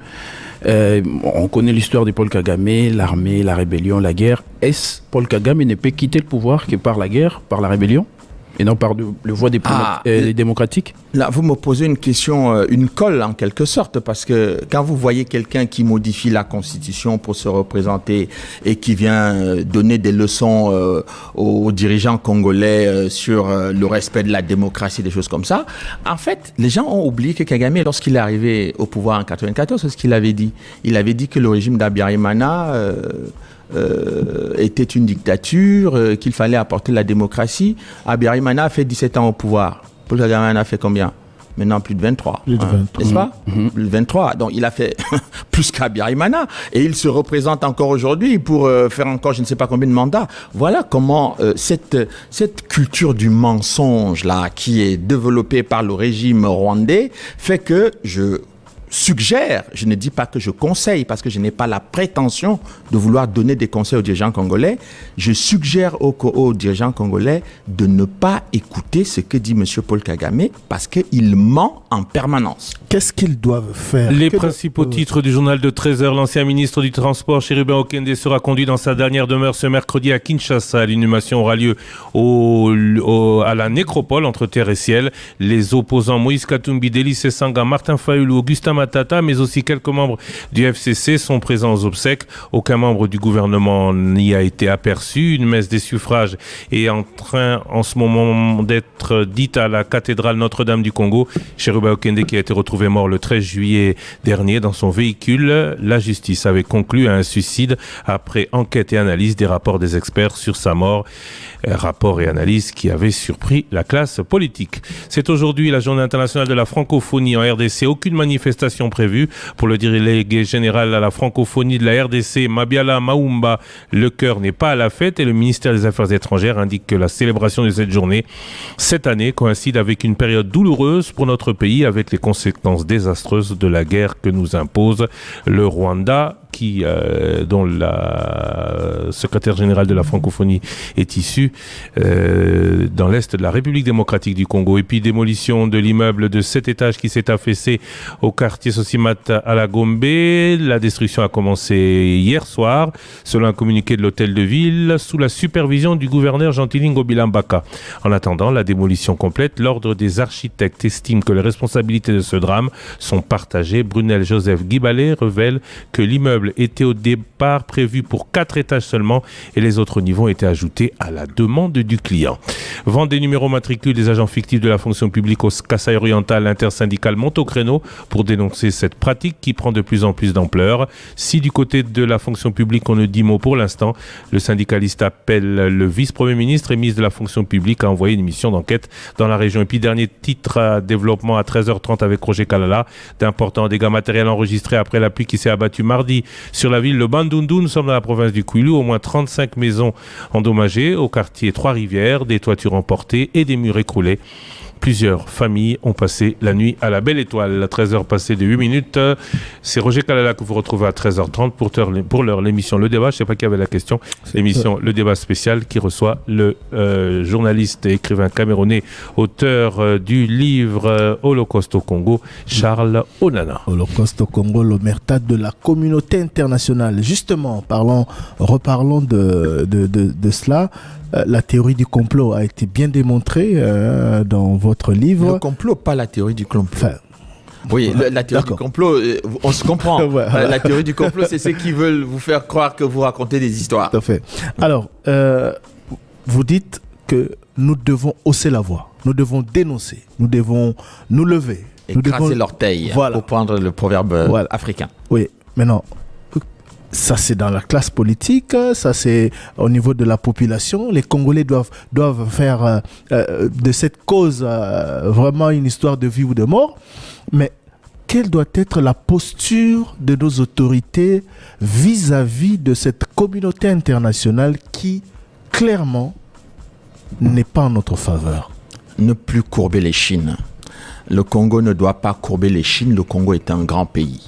on connaît l'histoire de Paul Kagame, l'armée, la rébellion, la guerre. Est-ce Paul Kagame ne peut quitter le pouvoir que par la guerre, par la rébellion, et non par le voie démocratique? Là, vous me posez une question, une colle en quelque sorte, parce que quand vous voyez quelqu'un qui modifie la Constitution pour se représenter et qui vient donner des leçons aux dirigeants congolais sur le respect de la démocratie, des choses comme ça, en fait, les gens ont oublié que Kagame, lorsqu'il est arrivé au pouvoir en 1994, c'est ce qu'il avait dit. Il avait dit que le régime d'Habyarimana était une dictature, qu'il fallait apporter la démocratie. Habyarimana a fait 17 ans au pouvoir. Paul Kagame a fait combien? Maintenant plus de 23. N'est-ce pas? Plus de 23. Donc il a fait plus qu'Habyarimana. Et il se représente encore aujourd'hui pour faire encore je ne sais pas combien de mandats. Voilà comment cette culture du mensonge là qui est développée par le régime rwandais fait que je suggère, je ne dis pas que je conseille parce que je n'ai pas la prétention de vouloir donner des conseils aux dirigeants congolais, je suggère aux dirigeants congolais de ne pas écouter ce que dit M. Paul Kagame parce qu'il ment en permanence. Qu'est-ce qu'ils doivent faire? Les principaux titres du journal de 13h, l'ancien ministre du Transport, Chérubin Okende, sera conduit dans sa dernière demeure ce mercredi à Kinshasa. L'inhumation aura lieu à la nécropole entre terre et ciel. Les opposants Moïse Katumbi, Délice Sanga, Martin Fayulu, Augustin Matata, mais aussi quelques membres du FCC sont présents aux obsèques. Aucun membre du gouvernement n'y a été aperçu. Une messe des suffrages est en train en ce moment d'être dite à la cathédrale Notre-Dame du Congo. Chérubin Okende qui a été retrouvé mort le 13 juillet dernier dans son véhicule. La justice avait conclu à un suicide après enquête et analyse des rapports des experts sur sa mort. Rapports et analyses qui avaient surpris la classe politique. C'est aujourd'hui la journée internationale de la francophonie en RDC. Aucune manifestation prévue pour le délégué général à la francophonie de la RDC, Mabiala Maoumba. Le cœur n'est pas à la fête et le ministère des Affaires étrangères indique que la célébration de cette journée, cette année, coïncide avec une période douloureuse pour notre pays avec les conséquences désastreuses de la guerre que nous impose le Rwanda, dont la secrétaire générale de la francophonie est issue dans l'est de la République démocratique du Congo. Et puis démolition de l'immeuble de 7 étages qui s'est affaissé au quartier Sosimat à la Gombe. La destruction a commencé hier soir, selon un communiqué de l'hôtel de ville, sous la supervision du gouverneur Jean-Tilingo Bilambaka. En attendant la démolition complète, l'ordre des architectes estime que les responsabilités de ce drame sont partagées. Brunel Joseph Guibalé révèle que l'immeuble était au départ prévu pour 4 étages seulement et les autres niveaux ont été ajoutés à la demande du client. Vente des numéros matricules des agents fictifs de la fonction publique au Kasaï oriental, l'intersyndicale monte au créneau pour dénoncer cette pratique qui prend de plus en plus d'ampleur. Si du côté de la fonction publique on ne dit mot pour l'instant, le syndicaliste appelle le vice-premier ministre et ministre de la fonction publique à envoyer une mission d'enquête dans la région. Et puis dernier titre à développement à 13h30 avec Roger Kalala, d'importants dégâts matériels enregistrés après la pluie qui s'est abattue mardi sur la ville de Bandundu. Nous sommes dans la province du Kwilu. Au moins 35 maisons endommagées au quartier Trois-Rivières, des toitures emportées et des murs écroulés. Plusieurs familles ont passé la nuit à la Belle Étoile. À 13h passées de 8 minutes. C'est Roger Kalala que vous retrouvez à 13h30 pour l'heure l'émission Le Débat. Je ne sais pas qui avait la question. L'émission Le Débat spécial qui reçoit le journaliste et écrivain camerounais, auteur du livre Holocauste au Congo, Charles Onana. Holocauste au Congo, l'omerta de la communauté internationale. Justement, reparlons de cela. La théorie du complot a été bien démontrée dans votre livre. Le complot, pas la théorie du complot. Enfin, oui, la théorie du complot, on se comprend. La théorie du complot, c'est ceux qui veulent vous faire croire que vous racontez des histoires. Tout à fait. Alors, vous dites que nous devons hausser la voix, nous devons dénoncer, nous devons nous lever. Écraser l'orteil, pour prendre le proverbe africain. Oui, maintenant... Ça, c'est dans la classe politique, ça, c'est au niveau de la population. Les Congolais doivent faire de cette cause vraiment une histoire de vie ou de mort. Mais quelle doit être la posture de nos autorités vis-à-vis de cette communauté internationale qui, clairement, n'est pas en notre faveur? Ne plus courber les chines. Le Congo ne doit pas courber les chines. Le Congo est un grand pays.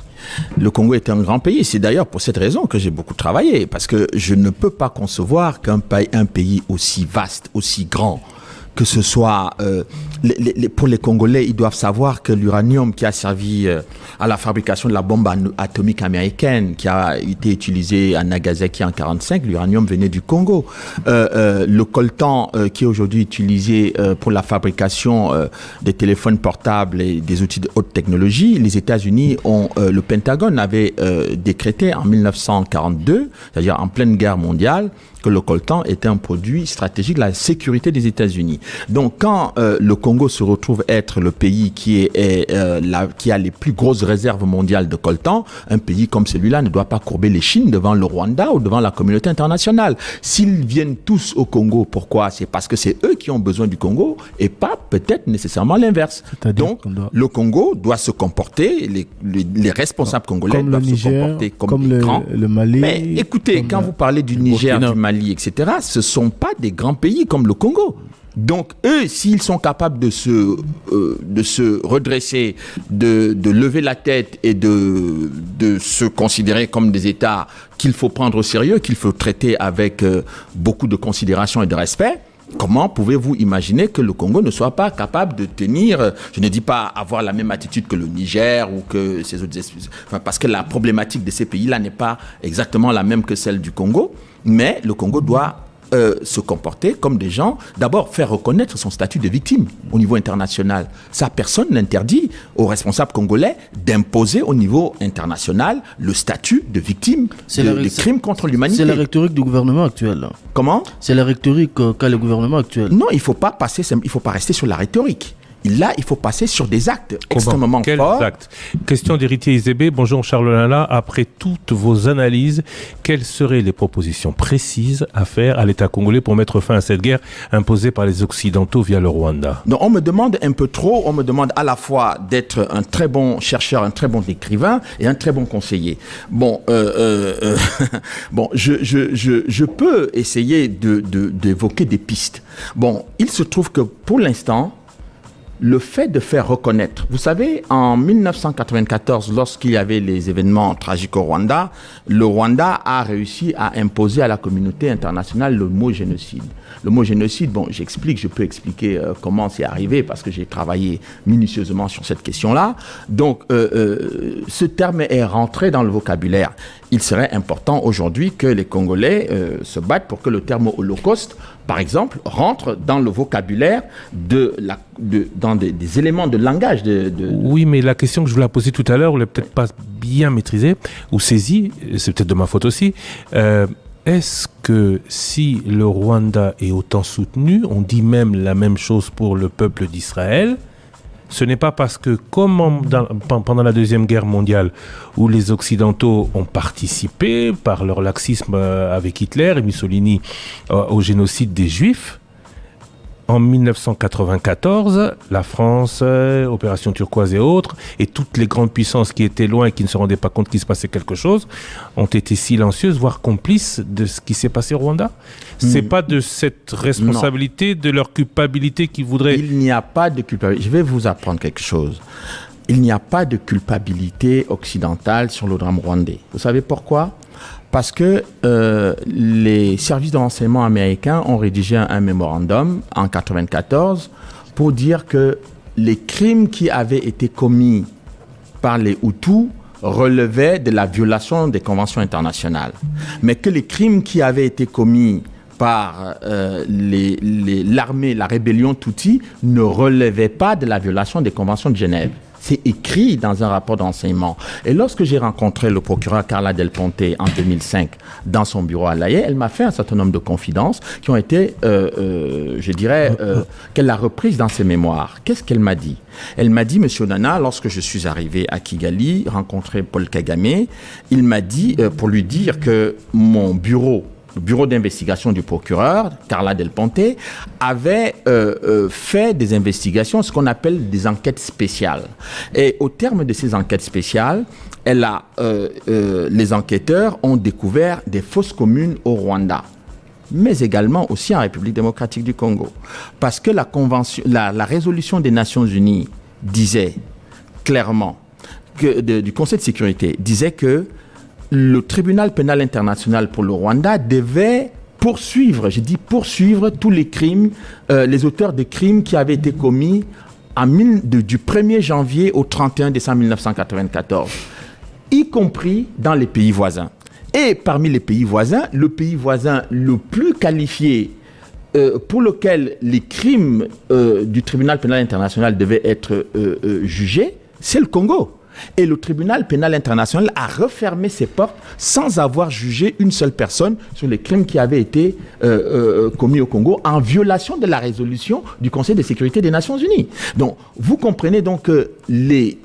Le Congo est un grand pays. C'est d'ailleurs pour cette raison que j'ai beaucoup travaillé, parce que je ne peux pas concevoir qu'un pays aussi vaste, aussi grand, que ce soit pour les Congolais, ils doivent savoir que l'uranium qui a servi à la fabrication de la bombe atomique américaine, qui a été utilisée à Nagasaki en 1945, l'uranium venait du Congo. Le coltan qui est aujourd'hui utilisé pour la fabrication des téléphones portables et des outils de haute technologie, les États-Unis le Pentagone avait décrété en 1942, c'est-à-dire en pleine guerre mondiale, que le coltan était un produit stratégique de la sécurité des États-Unis. Donc, quand le Congo se retrouve être le pays qui a les plus grosses réserves mondiales de coltan, un pays comme celui-là ne doit pas courber les chines devant le Rwanda ou devant la communauté internationale. S'ils viennent tous au Congo, pourquoi? C'est parce que c'est eux qui ont besoin du Congo et pas peut-être nécessairement l'inverse. Donc, le Congo doit se comporter, les responsables congolais doivent se comporter comme des grands. Le Mali. Mais écoutez, quand vous parlez du Niger, du Mali, etc., ce ne sont pas des grands pays comme le Congo. Donc, eux, s'ils sont capables de se redresser, de lever la tête et de se considérer comme des États qu'il faut prendre au sérieux, qu'il faut traiter avec beaucoup de considération et de respect, comment pouvez-vous imaginer que le Congo ne soit pas capable de tenir, je ne dis pas avoir la même attitude que le Niger ou que ces autres, parce que la problématique de ces pays-là n'est pas exactement la même que celle du Congo, mais le Congo doit se comporter comme des gens, d'abord faire reconnaître son statut de victime au niveau international. Ça, personne n'interdit aux responsables congolais d'imposer au niveau international le statut de victime des crimes contre l'humanité. C'est la rhétorique du gouvernement actuel. Comment? C'est la rhétorique qu'a le gouvernement actuel. Non, il faut pas rester sur la rhétorique. Là, il faut passer sur des actes extrêmement forts. Quels actes? Question d'Héritier Izébé. Bonjour Charles Onana. Après toutes vos analyses, quelles seraient les propositions précises à faire à l'État congolais pour mettre fin à cette guerre imposée par les Occidentaux via le Rwanda? Donc, on me demande un peu trop. On me demande à la fois d'être un très bon chercheur, un très bon écrivain et un très bon conseiller. Bon, je peux essayer d'évoquer des pistes. Bon, il se trouve que pour l'instant, le fait de faire reconnaître, vous savez, en 1994, lorsqu'il y avait les événements tragiques au Rwanda, le Rwanda a réussi à imposer à la communauté internationale le mot génocide. Le mot génocide, bon, je peux expliquer comment c'est arrivé parce que j'ai travaillé minutieusement sur cette question-là. Donc, ce terme est rentré dans le vocabulaire. Il serait important aujourd'hui que les Congolais se battent pour que le terme holocauste, par exemple, rentre dans le vocabulaire dans des éléments de langage. Oui, mais la question que je voulais poser tout à l'heure, vous ne l'avez peut-être pas bien maîtrisée ou saisie, c'est peut-être de ma faute aussi. Est-ce que si le Rwanda est autant soutenu, on dit même la même chose pour le peuple d'Israël, ce n'est pas parce que, comme pendant la Deuxième Guerre mondiale, où les Occidentaux ont participé par leur laxisme avec Hitler et Mussolini au génocide des Juifs, en 1994, la France, Opération Turquoise et autres, et toutes les grandes puissances qui étaient loin et qui ne se rendaient pas compte qu'il se passait quelque chose, ont été silencieuses, voire complices de ce qui s'est passé au Rwanda. C'est pas de cette responsabilité, de leur culpabilité qu'ils voudraient... Il n'y a pas de culpabilité. Je vais vous apprendre quelque chose. Il n'y a pas de culpabilité occidentale sur le drame rwandais. Vous savez pourquoi ? Parce que les services de renseignement américains ont rédigé un mémorandum en 1994 pour dire que les crimes qui avaient été commis par les Hutus relevaient de la violation des conventions internationales. Mais que les crimes qui avaient été commis par l'armée, la rébellion Tutsi, ne relevaient pas de la violation des conventions de Genève. C'est écrit dans un rapport d'enseignement. Et lorsque j'ai rencontré le procureur Carla Del Ponte en 2005 dans son bureau à La Haye, elle m'a fait un certain nombre de confidences qui ont été, qu'elle a reprises dans ses mémoires. Qu'est-ce qu'elle m'a dit ? Elle m'a dit, Monsieur Onana, lorsque je suis arrivé à Kigali, rencontrer Paul Kagame, il m'a dit, pour lui dire que mon bureau, le bureau d'investigation du procureur, Carla Del Ponte, avait fait des investigations, ce qu'on appelle des enquêtes spéciales. Et au terme de ces enquêtes spéciales, les enquêteurs ont découvert des fosses communes au Rwanda, mais également aussi en République démocratique du Congo. Parce que la résolution des Nations Unies disait clairement du Conseil de sécurité disait que le tribunal pénal international pour le Rwanda devait poursuivre tous les crimes, les auteurs de crimes qui avaient été commis du 1er janvier au 31 décembre 1994, y compris dans les pays voisins. Et parmi les pays voisins, le pays voisin le plus qualifié pour lequel les crimes du tribunal pénal international devaient être jugés, c'est le Congo. Et le tribunal pénal international a refermé ses portes sans avoir jugé une seule personne sur les crimes qui avaient été commis au Congo en violation de la résolution du Conseil de sécurité des Nations Unies. Donc, vous comprenez donc que les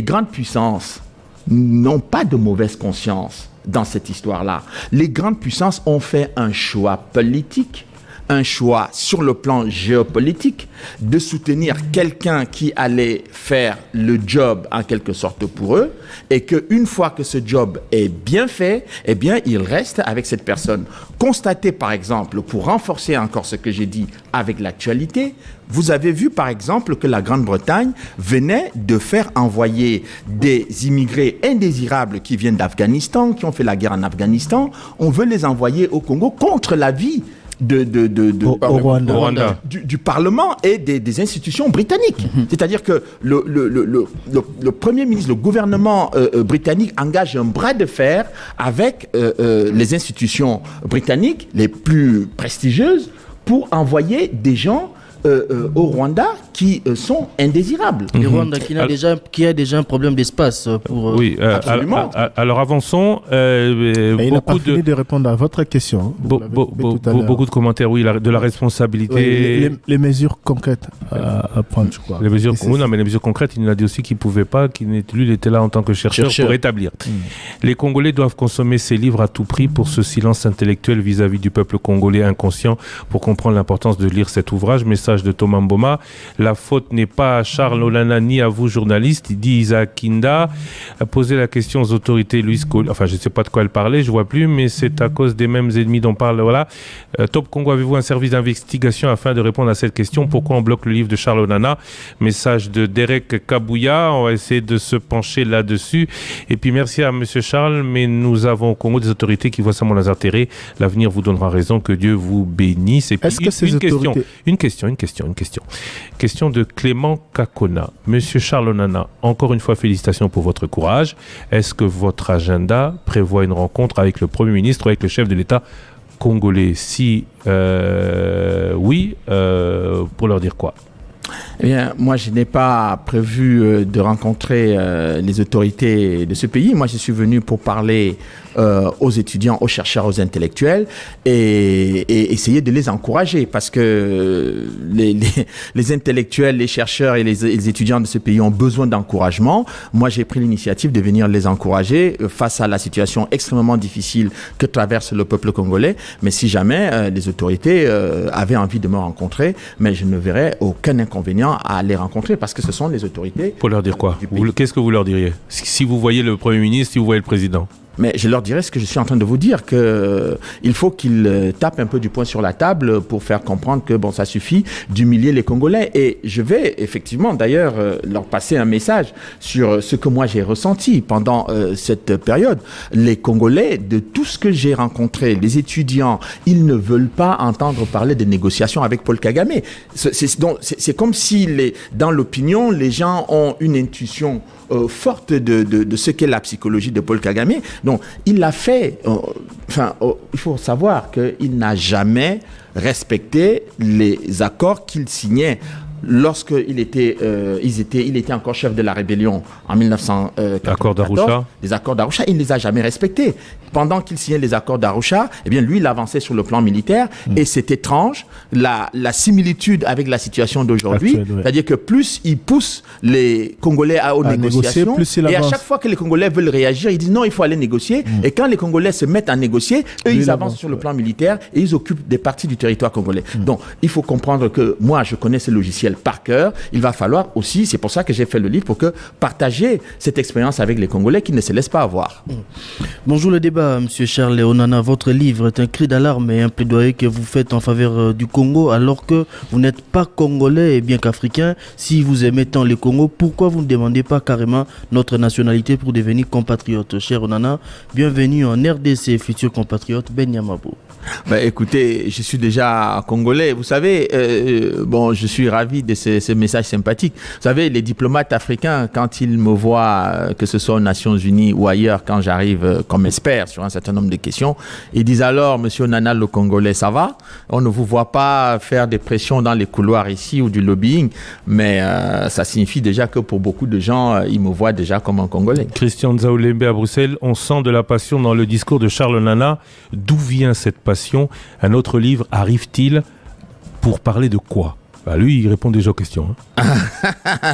grandes puissances n'ont pas de mauvaise conscience dans cette histoire-là. Les grandes puissances ont fait un choix politique, un choix sur le plan géopolitique de soutenir quelqu'un qui allait faire le job en quelque sorte pour eux, et qu'une fois que ce job est bien fait, eh bien, ils restent avec cette personne. Constatez par exemple, pour renforcer encore ce que j'ai dit avec l'actualité, vous avez vu par exemple que la Grande-Bretagne venait de faire envoyer des immigrés indésirables qui viennent d'Afghanistan, qui ont fait la guerre en Afghanistan. On veut les envoyer au Congo contre l'avis au Rwanda. Du Parlement et des institutions britanniques. C'est-à-dire que le Premier ministre, le gouvernement britannique engage un bras de fer avec les institutions britanniques les plus prestigieuses pour envoyer des gens au Rwanda qui sont indésirables. Le Rwanda qui a déjà un problème d'espace pour... Oui, absolument. Alors avançons. Il n'a pas fini de répondre à votre question. Beaucoup de commentaires, oui, de la responsabilité. Oui, les mesures concrètes à prendre, je crois. Les mesures concrètes, il nous a dit aussi qu'il ne pouvait pas, lui, il était là en tant que chercheur. Pour établir. Les Congolais doivent consommer ces livres à tout prix pour ce silence intellectuel vis-à-vis du peuple congolais inconscient pour comprendre l'importance de lire cet ouvrage. Message de Thomas Mboma. La faute n'est pas à Charles Onana ni à vous, journalistes. Il dit Isaac Kinda a posé la question aux autorités Louis Colli. Enfin, je ne sais pas de quoi elle parlait, je ne vois plus, mais c'est à cause des mêmes ennemis dont parle. Voilà. Top Congo, avez-vous un service d'investigation afin de répondre à cette question? Pourquoi on bloque le livre de Charles Onana? Message de Derek Kabouya. On va essayer de se pencher là-dessus. Et puis, merci à monsieur Charles, mais nous avons au Congo des autorités qui voient ça mon intérêt. L'avenir vous donnera raison. Que Dieu vous bénisse. Et puis, est-ce que ces autorités... Une question de Clément Kakona. Monsieur Charles Onana, encore une fois, félicitations pour votre courage. Est-ce que votre agenda prévoit une rencontre avec le Premier ministre ou avec le chef de l'État congolais? Si oui, pour leur dire quoi? Eh bien, moi, je n'ai pas prévu de rencontrer les autorités de ce pays. Moi, je suis venu pour parler aux étudiants, aux chercheurs, aux intellectuels et essayer de les encourager parce que les intellectuels, les chercheurs et les étudiants de ce pays ont besoin d'encouragement. Moi, j'ai pris l'initiative de venir les encourager face à la situation extrêmement difficile que traverse le peuple congolais. Mais si jamais les autorités avaient envie de me rencontrer, mais je ne verrais aucun inconvénient à les rencontrer parce que ce sont les autorités. Pour leur dire quoi? Qu'est-ce que vous leur diriez si vous voyez le Premier ministre, si vous voyez le Président? Mais je leur dirais ce que je suis en train de vous dire, qu'il faut qu'ils tapent un peu du poing sur la table pour faire comprendre que bon, ça suffit d'humilier les Congolais. Et je vais effectivement d'ailleurs leur passer un message sur ce que moi j'ai ressenti pendant cette période. Les Congolais, de tout ce que j'ai rencontré, les étudiants, ils ne veulent pas entendre parler de négociations avec Paul Kagame. C'est comme si dans l'opinion, les gens ont une intuition forte de ce qu'est la psychologie de Paul Kagame. Donc, il l'a fait. Il faut savoir qu'il n'a jamais respecté les accords qu'il signait. Lorsqu'il était encore chef de la rébellion en 1994, les accords d'Arusha, il ne les a jamais respectés. Pendant qu'il signait les accords d'Arusha, eh bien, lui, il avançait sur le plan militaire et c'est étrange, la similitude avec la situation d'aujourd'hui, c'est-à-dire que plus il pousse les Congolais aux négociations, et à chaque fois que les Congolais veulent réagir, ils disent non, il faut aller négocier, et quand les Congolais se mettent à négocier, eux, ils avancent sur le plan militaire et ils occupent des parties du territoire congolais. Donc, il faut comprendre que moi, je connais ce logiciel logiciel par cœur, il va falloir aussi, c'est pour ça que j'ai fait le livre, pour que partager cette expérience avec les Congolais qui ne se laissent pas avoir. Bonjour le débat, M. Charles Onana. Votre livre est un cri d'alarme et un plaidoyer que vous faites en faveur du Congo alors que vous n'êtes pas congolais et bien qu'africain. Si vous aimez tant le Congo, pourquoi vous ne demandez pas carrément notre nationalité pour devenir compatriote? Cher Onana, bienvenue en RDC, futur compatriote Ben Yamabo. Écoutez, je suis déjà congolais. Vous savez, je suis ravi de ce message sympathique. Vous savez, les diplomates africains, quand ils me voient, que ce soit aux Nations Unies ou ailleurs, quand j'arrive comme expert sur un certain nombre de questions, ils disent alors, Monsieur Onana, le Congolais, ça va? On ne vous voit pas faire des pressions dans les couloirs ici ou du lobbying, mais ça signifie déjà que pour beaucoup de gens, ils me voient déjà comme un Congolais. Christian Nzaoulembe à Bruxelles, on sent de la passion dans le discours de Charles Onana. D'où vient cette passion? Un autre livre arrive-t-il pour parler de quoi? Lui, il répond déjà aux questions.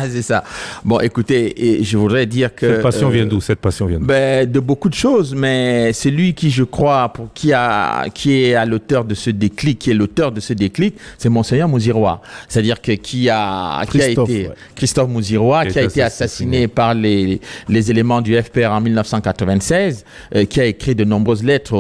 C'est ça. Bon, écoutez, je voudrais dire que... Cette passion vient d'où? De beaucoup de choses, mais c'est lui qui, je crois, qui est à l'auteur de ce déclic, c'est Monseigneur Mouzirois. C'est-à-dire que Christophe Mouzirois, qui a été assassiné par les éléments du FPR en 1996, qui a écrit de nombreuses lettres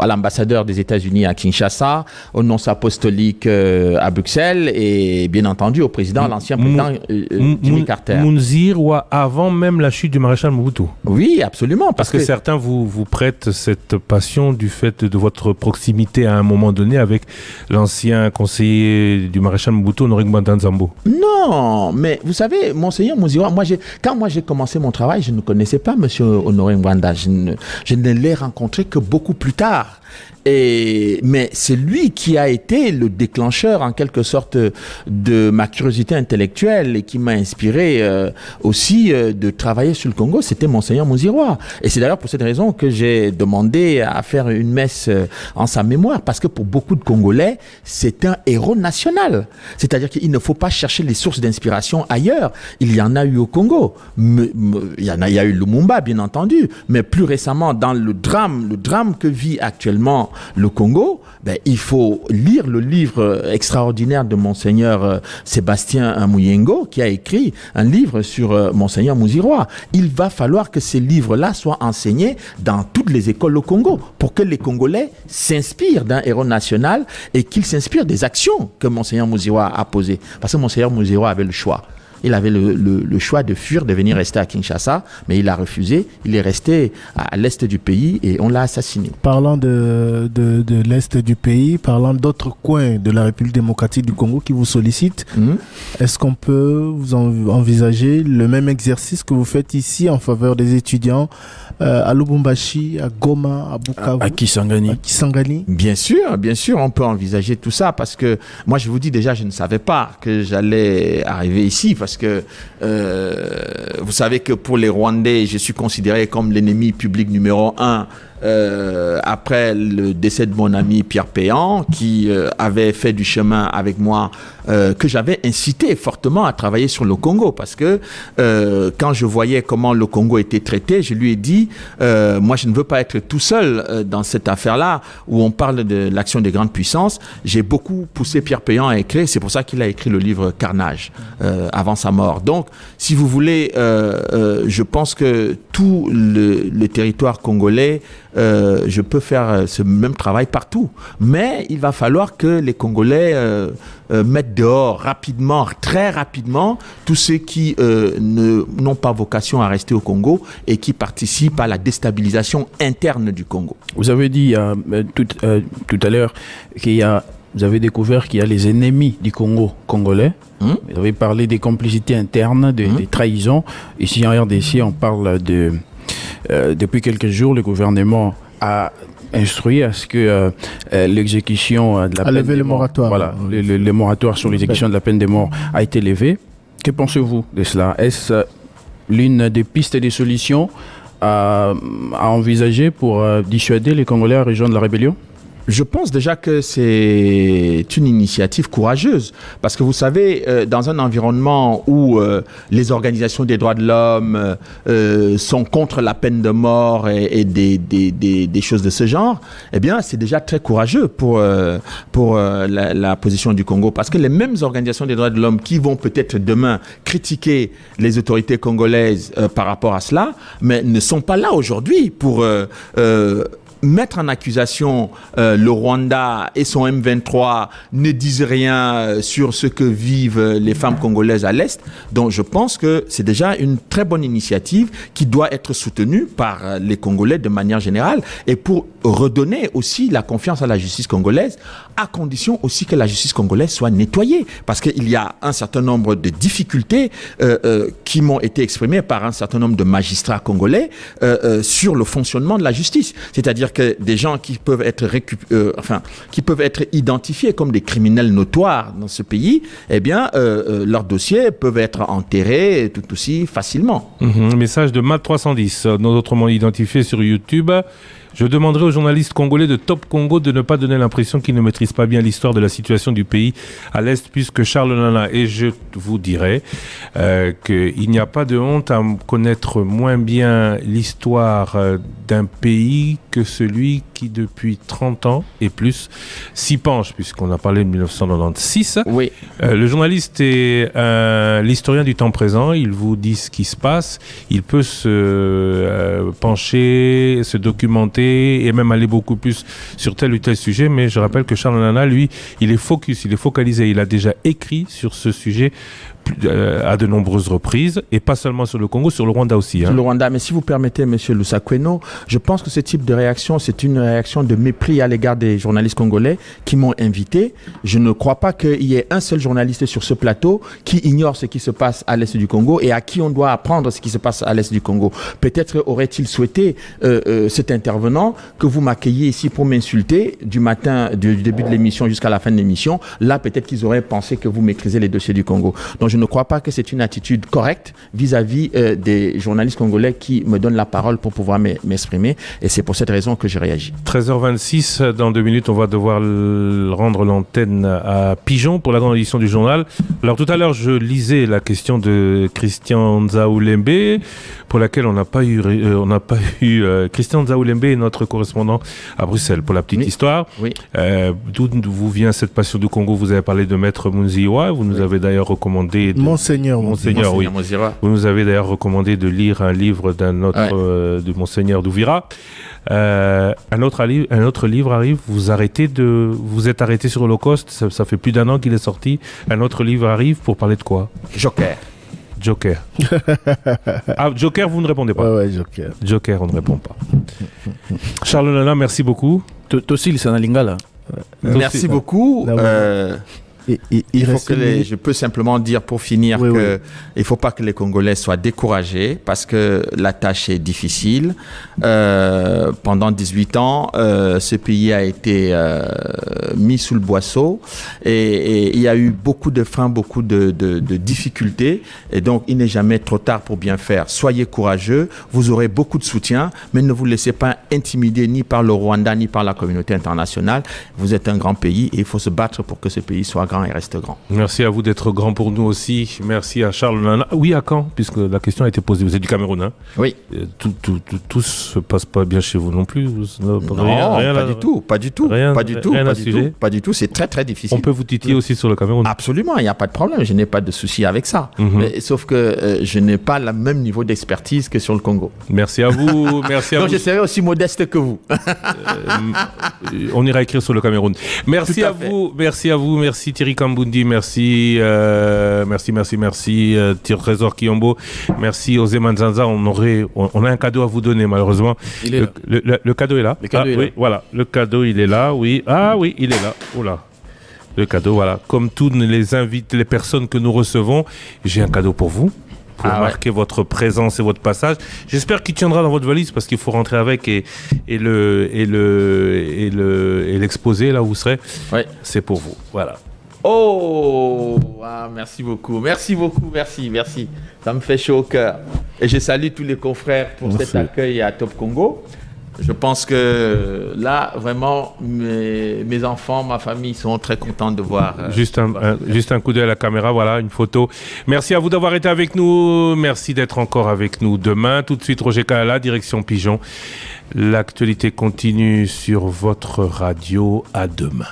à l'ambassadeur des États-Unis à Kinshasa, au nonce apostolique à Bruxelles, et bien entendu au président, l'ancien président Jimmy Carter. Mouzirois avant même la chute du maréchal Mobutu. Oui, absolument. Parce que certains vous prêtent cette passion du fait de votre proximité à un moment donné avec l'ancien conseiller du maréchal Mobutu, Honoré Ngwanda Nzambo. Non, mais vous savez, Monseigneur Mouzirois, quand j'ai commencé mon travail, je ne connaissais pas Monsieur Honoré Ngwanda. Je ne l'ai rencontré que beaucoup plus tard. Mais c'est lui qui a été le déclencheur en quelque sorte de ma curiosité intellectuelle et qui m'a inspiré aussi de travailler sur le Congo. C'était Monseigneur Mouzirois. Et c'est d'ailleurs pour cette raison que j'ai demandé à faire une messe en sa mémoire, parce que pour beaucoup de Congolais, c'est un héros national. C'est-à-dire qu'il ne faut pas chercher les sources d'inspiration ailleurs. Il y en a eu au Congo. Il y a eu Lumumba, bien entendu. Mais plus récemment, dans le drame que vit actuellement le Congo, il faut lire le livre extraordinaire de Monseigneur Sébastien Mouyengo, qui a écrit un livre sur Monseigneur Mouzirois. Il va falloir que ces livres-là soient enseignés dans toutes les écoles au Congo pour que les Congolais s'inspirent d'un héros national et qu'ils s'inspirent des actions que Monseigneur Mouzirois a posées. Parce que Monseigneur Mouzirois avait le choix. Il avait le choix de fuir, de venir rester à Kinshasa, mais il a refusé. Il est resté à l'est du pays et on l'a assassiné. Parlant de l'est du pays, parlant d'autres coins de la République démocratique du Congo qui vous sollicitent, est-ce qu'on peut vous envisager le même exercice que vous faites ici en faveur des étudiants à Lubumbashi, à Goma, à Bukavu, à Kisangani? Bien sûr, on peut envisager tout ça parce que moi, je vous dis déjà, je ne savais pas que j'allais arriver ici parce que vous savez que pour les Rwandais, je suis considéré comme l'ennemi public numéro 1 après le décès de mon ami Pierre Péan, qui avait fait du chemin avec moi, que j'avais incité fortement à travailler sur le Congo, parce que quand je voyais comment le Congo était traité, je lui ai dit, moi je ne veux pas être tout seul dans cette affaire-là, où on parle de l'action des grandes puissances. J'ai beaucoup poussé Pierre Péan à écrire, c'est pour ça qu'il a écrit le livre Carnage, avant sa mort. Donc, si vous voulez, je pense que tout le territoire congolais, je peux faire ce même travail partout. Mais il va falloir que les Congolais mettent dehors rapidement, très rapidement, tous ceux qui n'ont pas vocation à rester au Congo et qui participent à la déstabilisation interne du Congo. Vous avez dit tout à l'heure vous avez découvert qu'il y a les ennemis du Congo congolais. Vous avez parlé des complicités internes, des trahisons. Ici en RDC, on parle depuis quelques jours, le gouvernement a instruit à ce que l'exécution de la peine lever le moratoire. Voilà, le moratoire sur l'exécution de la peine de mort a été levé. Que pensez-vous de cela? Est-ce l'une des pistes et des solutions à envisager pour dissuader les Congolais à rejoindre la rébellion? Je pense déjà que c'est une initiative courageuse parce que vous savez, dans un environnement où les organisations des droits de l'homme sont contre la peine de mort et des choses de ce genre, eh bien, c'est déjà très courageux pour la position du Congo parce que les mêmes organisations des droits de l'homme qui vont peut-être demain critiquer les autorités congolaises par rapport à cela, mais ne sont pas là aujourd'hui pour mettre en accusation le Rwanda et son M23 ne disent rien sur ce que vivent les femmes congolaises à l'Est. Donc je pense que c'est déjà une très bonne initiative qui doit être soutenue par les Congolais de manière générale et pour redonner aussi la confiance à la justice congolaise, à condition aussi que la justice congolaise soit nettoyée. Parce qu'il y a un certain nombre de difficultés qui m'ont été exprimées par un certain nombre de magistrats congolais sur le fonctionnement de la justice. C'est-à-dire que des gens qui peuvent être identifiés comme des criminels notoires dans ce pays, eh bien, leurs dossiers peuvent être enterrés tout aussi facilement. Message de Mat310, autrement identifié sur YouTube. Je demanderai aux journalistes congolais de Top Congo de ne pas donner l'impression qu'ils ne maîtrisent pas bien l'histoire de la situation du pays à l'Est, puisque Charles Nana, et je vous dirai qu'il n'y a pas de honte à connaître moins bien l'histoire d'un pays que celui qui, depuis 30 ans et plus, s'y penche, puisqu'on a parlé de 1996. Oui. Le journaliste est l'historien du temps présent, il vous dit ce qui se passe, il peut se pencher, se documenter, et même aller beaucoup plus sur tel ou tel sujet, mais je rappelle que Charles Nana, lui, il est focalisé, il a déjà écrit sur ce sujet à de nombreuses reprises, et pas seulement sur le Congo, sur le Rwanda aussi. Sur le Rwanda, mais si vous permettez, monsieur Lusakweno, je pense que ce type de réaction, c'est une réaction de mépris à l'égard des journalistes congolais qui m'ont invité. Je ne crois pas qu'il y ait un seul journaliste sur ce plateau qui ignore ce qui se passe à l'Est du Congo et à qui on doit apprendre ce qui se passe à l'Est du Congo. Peut-être aurait-il souhaité, cet intervenant, que vous m'accueilliez ici pour m'insulter du matin, du début de l'émission jusqu'à la fin de l'émission. Là, peut-être qu'ils auraient pensé que vous maîtrisez les dossiers du Congo. Donc, je ne crois pas que c'est une attitude correcte vis-à-vis des journalistes congolais qui me donnent la parole pour pouvoir m'exprimer. Et c'est pour cette raison que j'ai réagi. 13h26, dans 2 minutes, on va devoir rendre l'antenne à Pigeon pour la grande édition du journal. Alors tout à l'heure, je lisais la question de Christian Nzaoulembe, pour laquelle on n'a pas eu Christian Nzaoulembe est notre correspondant à Bruxelles, pour la petite histoire. Oui. D'où vous vient cette passion du Congo? Vous avez parlé de Maître Munziwa, vous nous avez d'ailleurs recommandé... Monseigneur, oui. Vous nous avez d'ailleurs recommandé de lire un livre de Monseigneur Douvira. Un autre livre arrive, vous êtes arrêté sur Holocauste, ça fait plus d'1 an qu'il est sorti. Un autre livre arrive pour parler de quoi? Joker. Ah, Joker, vous ne répondez pas. Ouais, Joker. Joker, on ne répond pas. Charles Nana, merci beaucoup. Tossi, le Sanalingala. Merci beaucoup. Je peux simplement dire pour finir qu'il ne faut pas que les Congolais soient découragés parce que la tâche est difficile. Pendant 18 ans, ce pays a été mis sous le boisseau et il y a eu beaucoup de freins, beaucoup de difficultés. Et donc, il n'est jamais trop tard pour bien faire. Soyez courageux, vous aurez beaucoup de soutien, mais ne vous laissez pas intimider ni par le Rwanda, ni par la communauté internationale. Vous êtes un grand pays et il faut se battre pour que ce pays soit grand et reste grand. Merci à vous d'être grand pour nous aussi. Merci à Charles Nana. Oui, à quand? Puisque la question a été posée. Vous êtes du Cameroun, hein? Oui. Tout se passe pas bien chez vous non plus? Pas du tout. C'est très très difficile. On peut vous titiller aussi sur le Cameroun? Absolument, il n'y a pas de problème. Je n'ai pas de souci avec ça. Mais, sauf que je n'ai pas le même niveau d'expertise que sur le Congo. Merci à vous. Donc je serai aussi modeste que vous. On ira écrire sur le Cameroun. Merci à vous. Merci Thierry Kambundi. Merci Trésor Kiyombo. Merci Osé Manzanza. On a un cadeau à vous donner, malheureusement. Le cadeau est là. Oui, voilà. Le cadeau, il est là. Oui. Ah oui, il est là. Oh là. Le cadeau, voilà. Comme tous les personnes que nous recevons, j'ai un cadeau pour vous. Pour marquer votre présence et votre passage. J'espère qu'il tiendra dans votre valise parce qu'il faut rentrer avec et l'exposer là où vous serez. Ouais. C'est pour vous. Voilà. Oh, merci beaucoup. Merci. Ça me fait chaud au cœur. Et je salue tous les confrères pour cet accueil à Top Congo. Je pense que là, vraiment, mes enfants, ma famille sont très contents de voir. Juste un coup d'œil à la caméra, voilà, une photo. Merci à vous d'avoir été avec nous. Merci d'être encore avec nous demain. Tout de suite, Roger Kalala, direction Pigeon. L'actualité continue sur votre radio. À demain.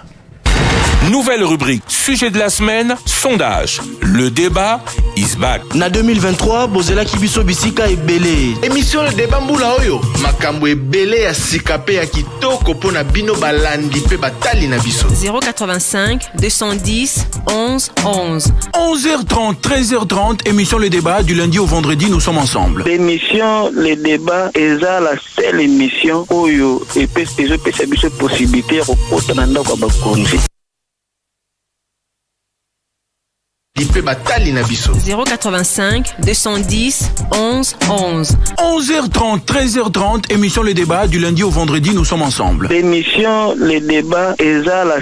Nouvelle rubrique, sujet de la semaine, sondage. Le débat is back. Na 2023, Bozela Kibiso Bisika et Belé. Émission Le débat Mboula Oyo. Makambo et Belé à Sikape à Kitoko pour na Bino Balandi pe Batali na Biso. 085 210 11 11. 11h30, 13h30, émission Le débat du lundi au vendredi, nous sommes ensemble. L'émission Le débat est la seule émission Oyo et peut se possibilité au Kotananda Kwabakonzi. 085 210 11 11. 11h30, 13h30, émission Le débat du lundi au vendredi, nous sommes ensemble. L'émission Le débat est la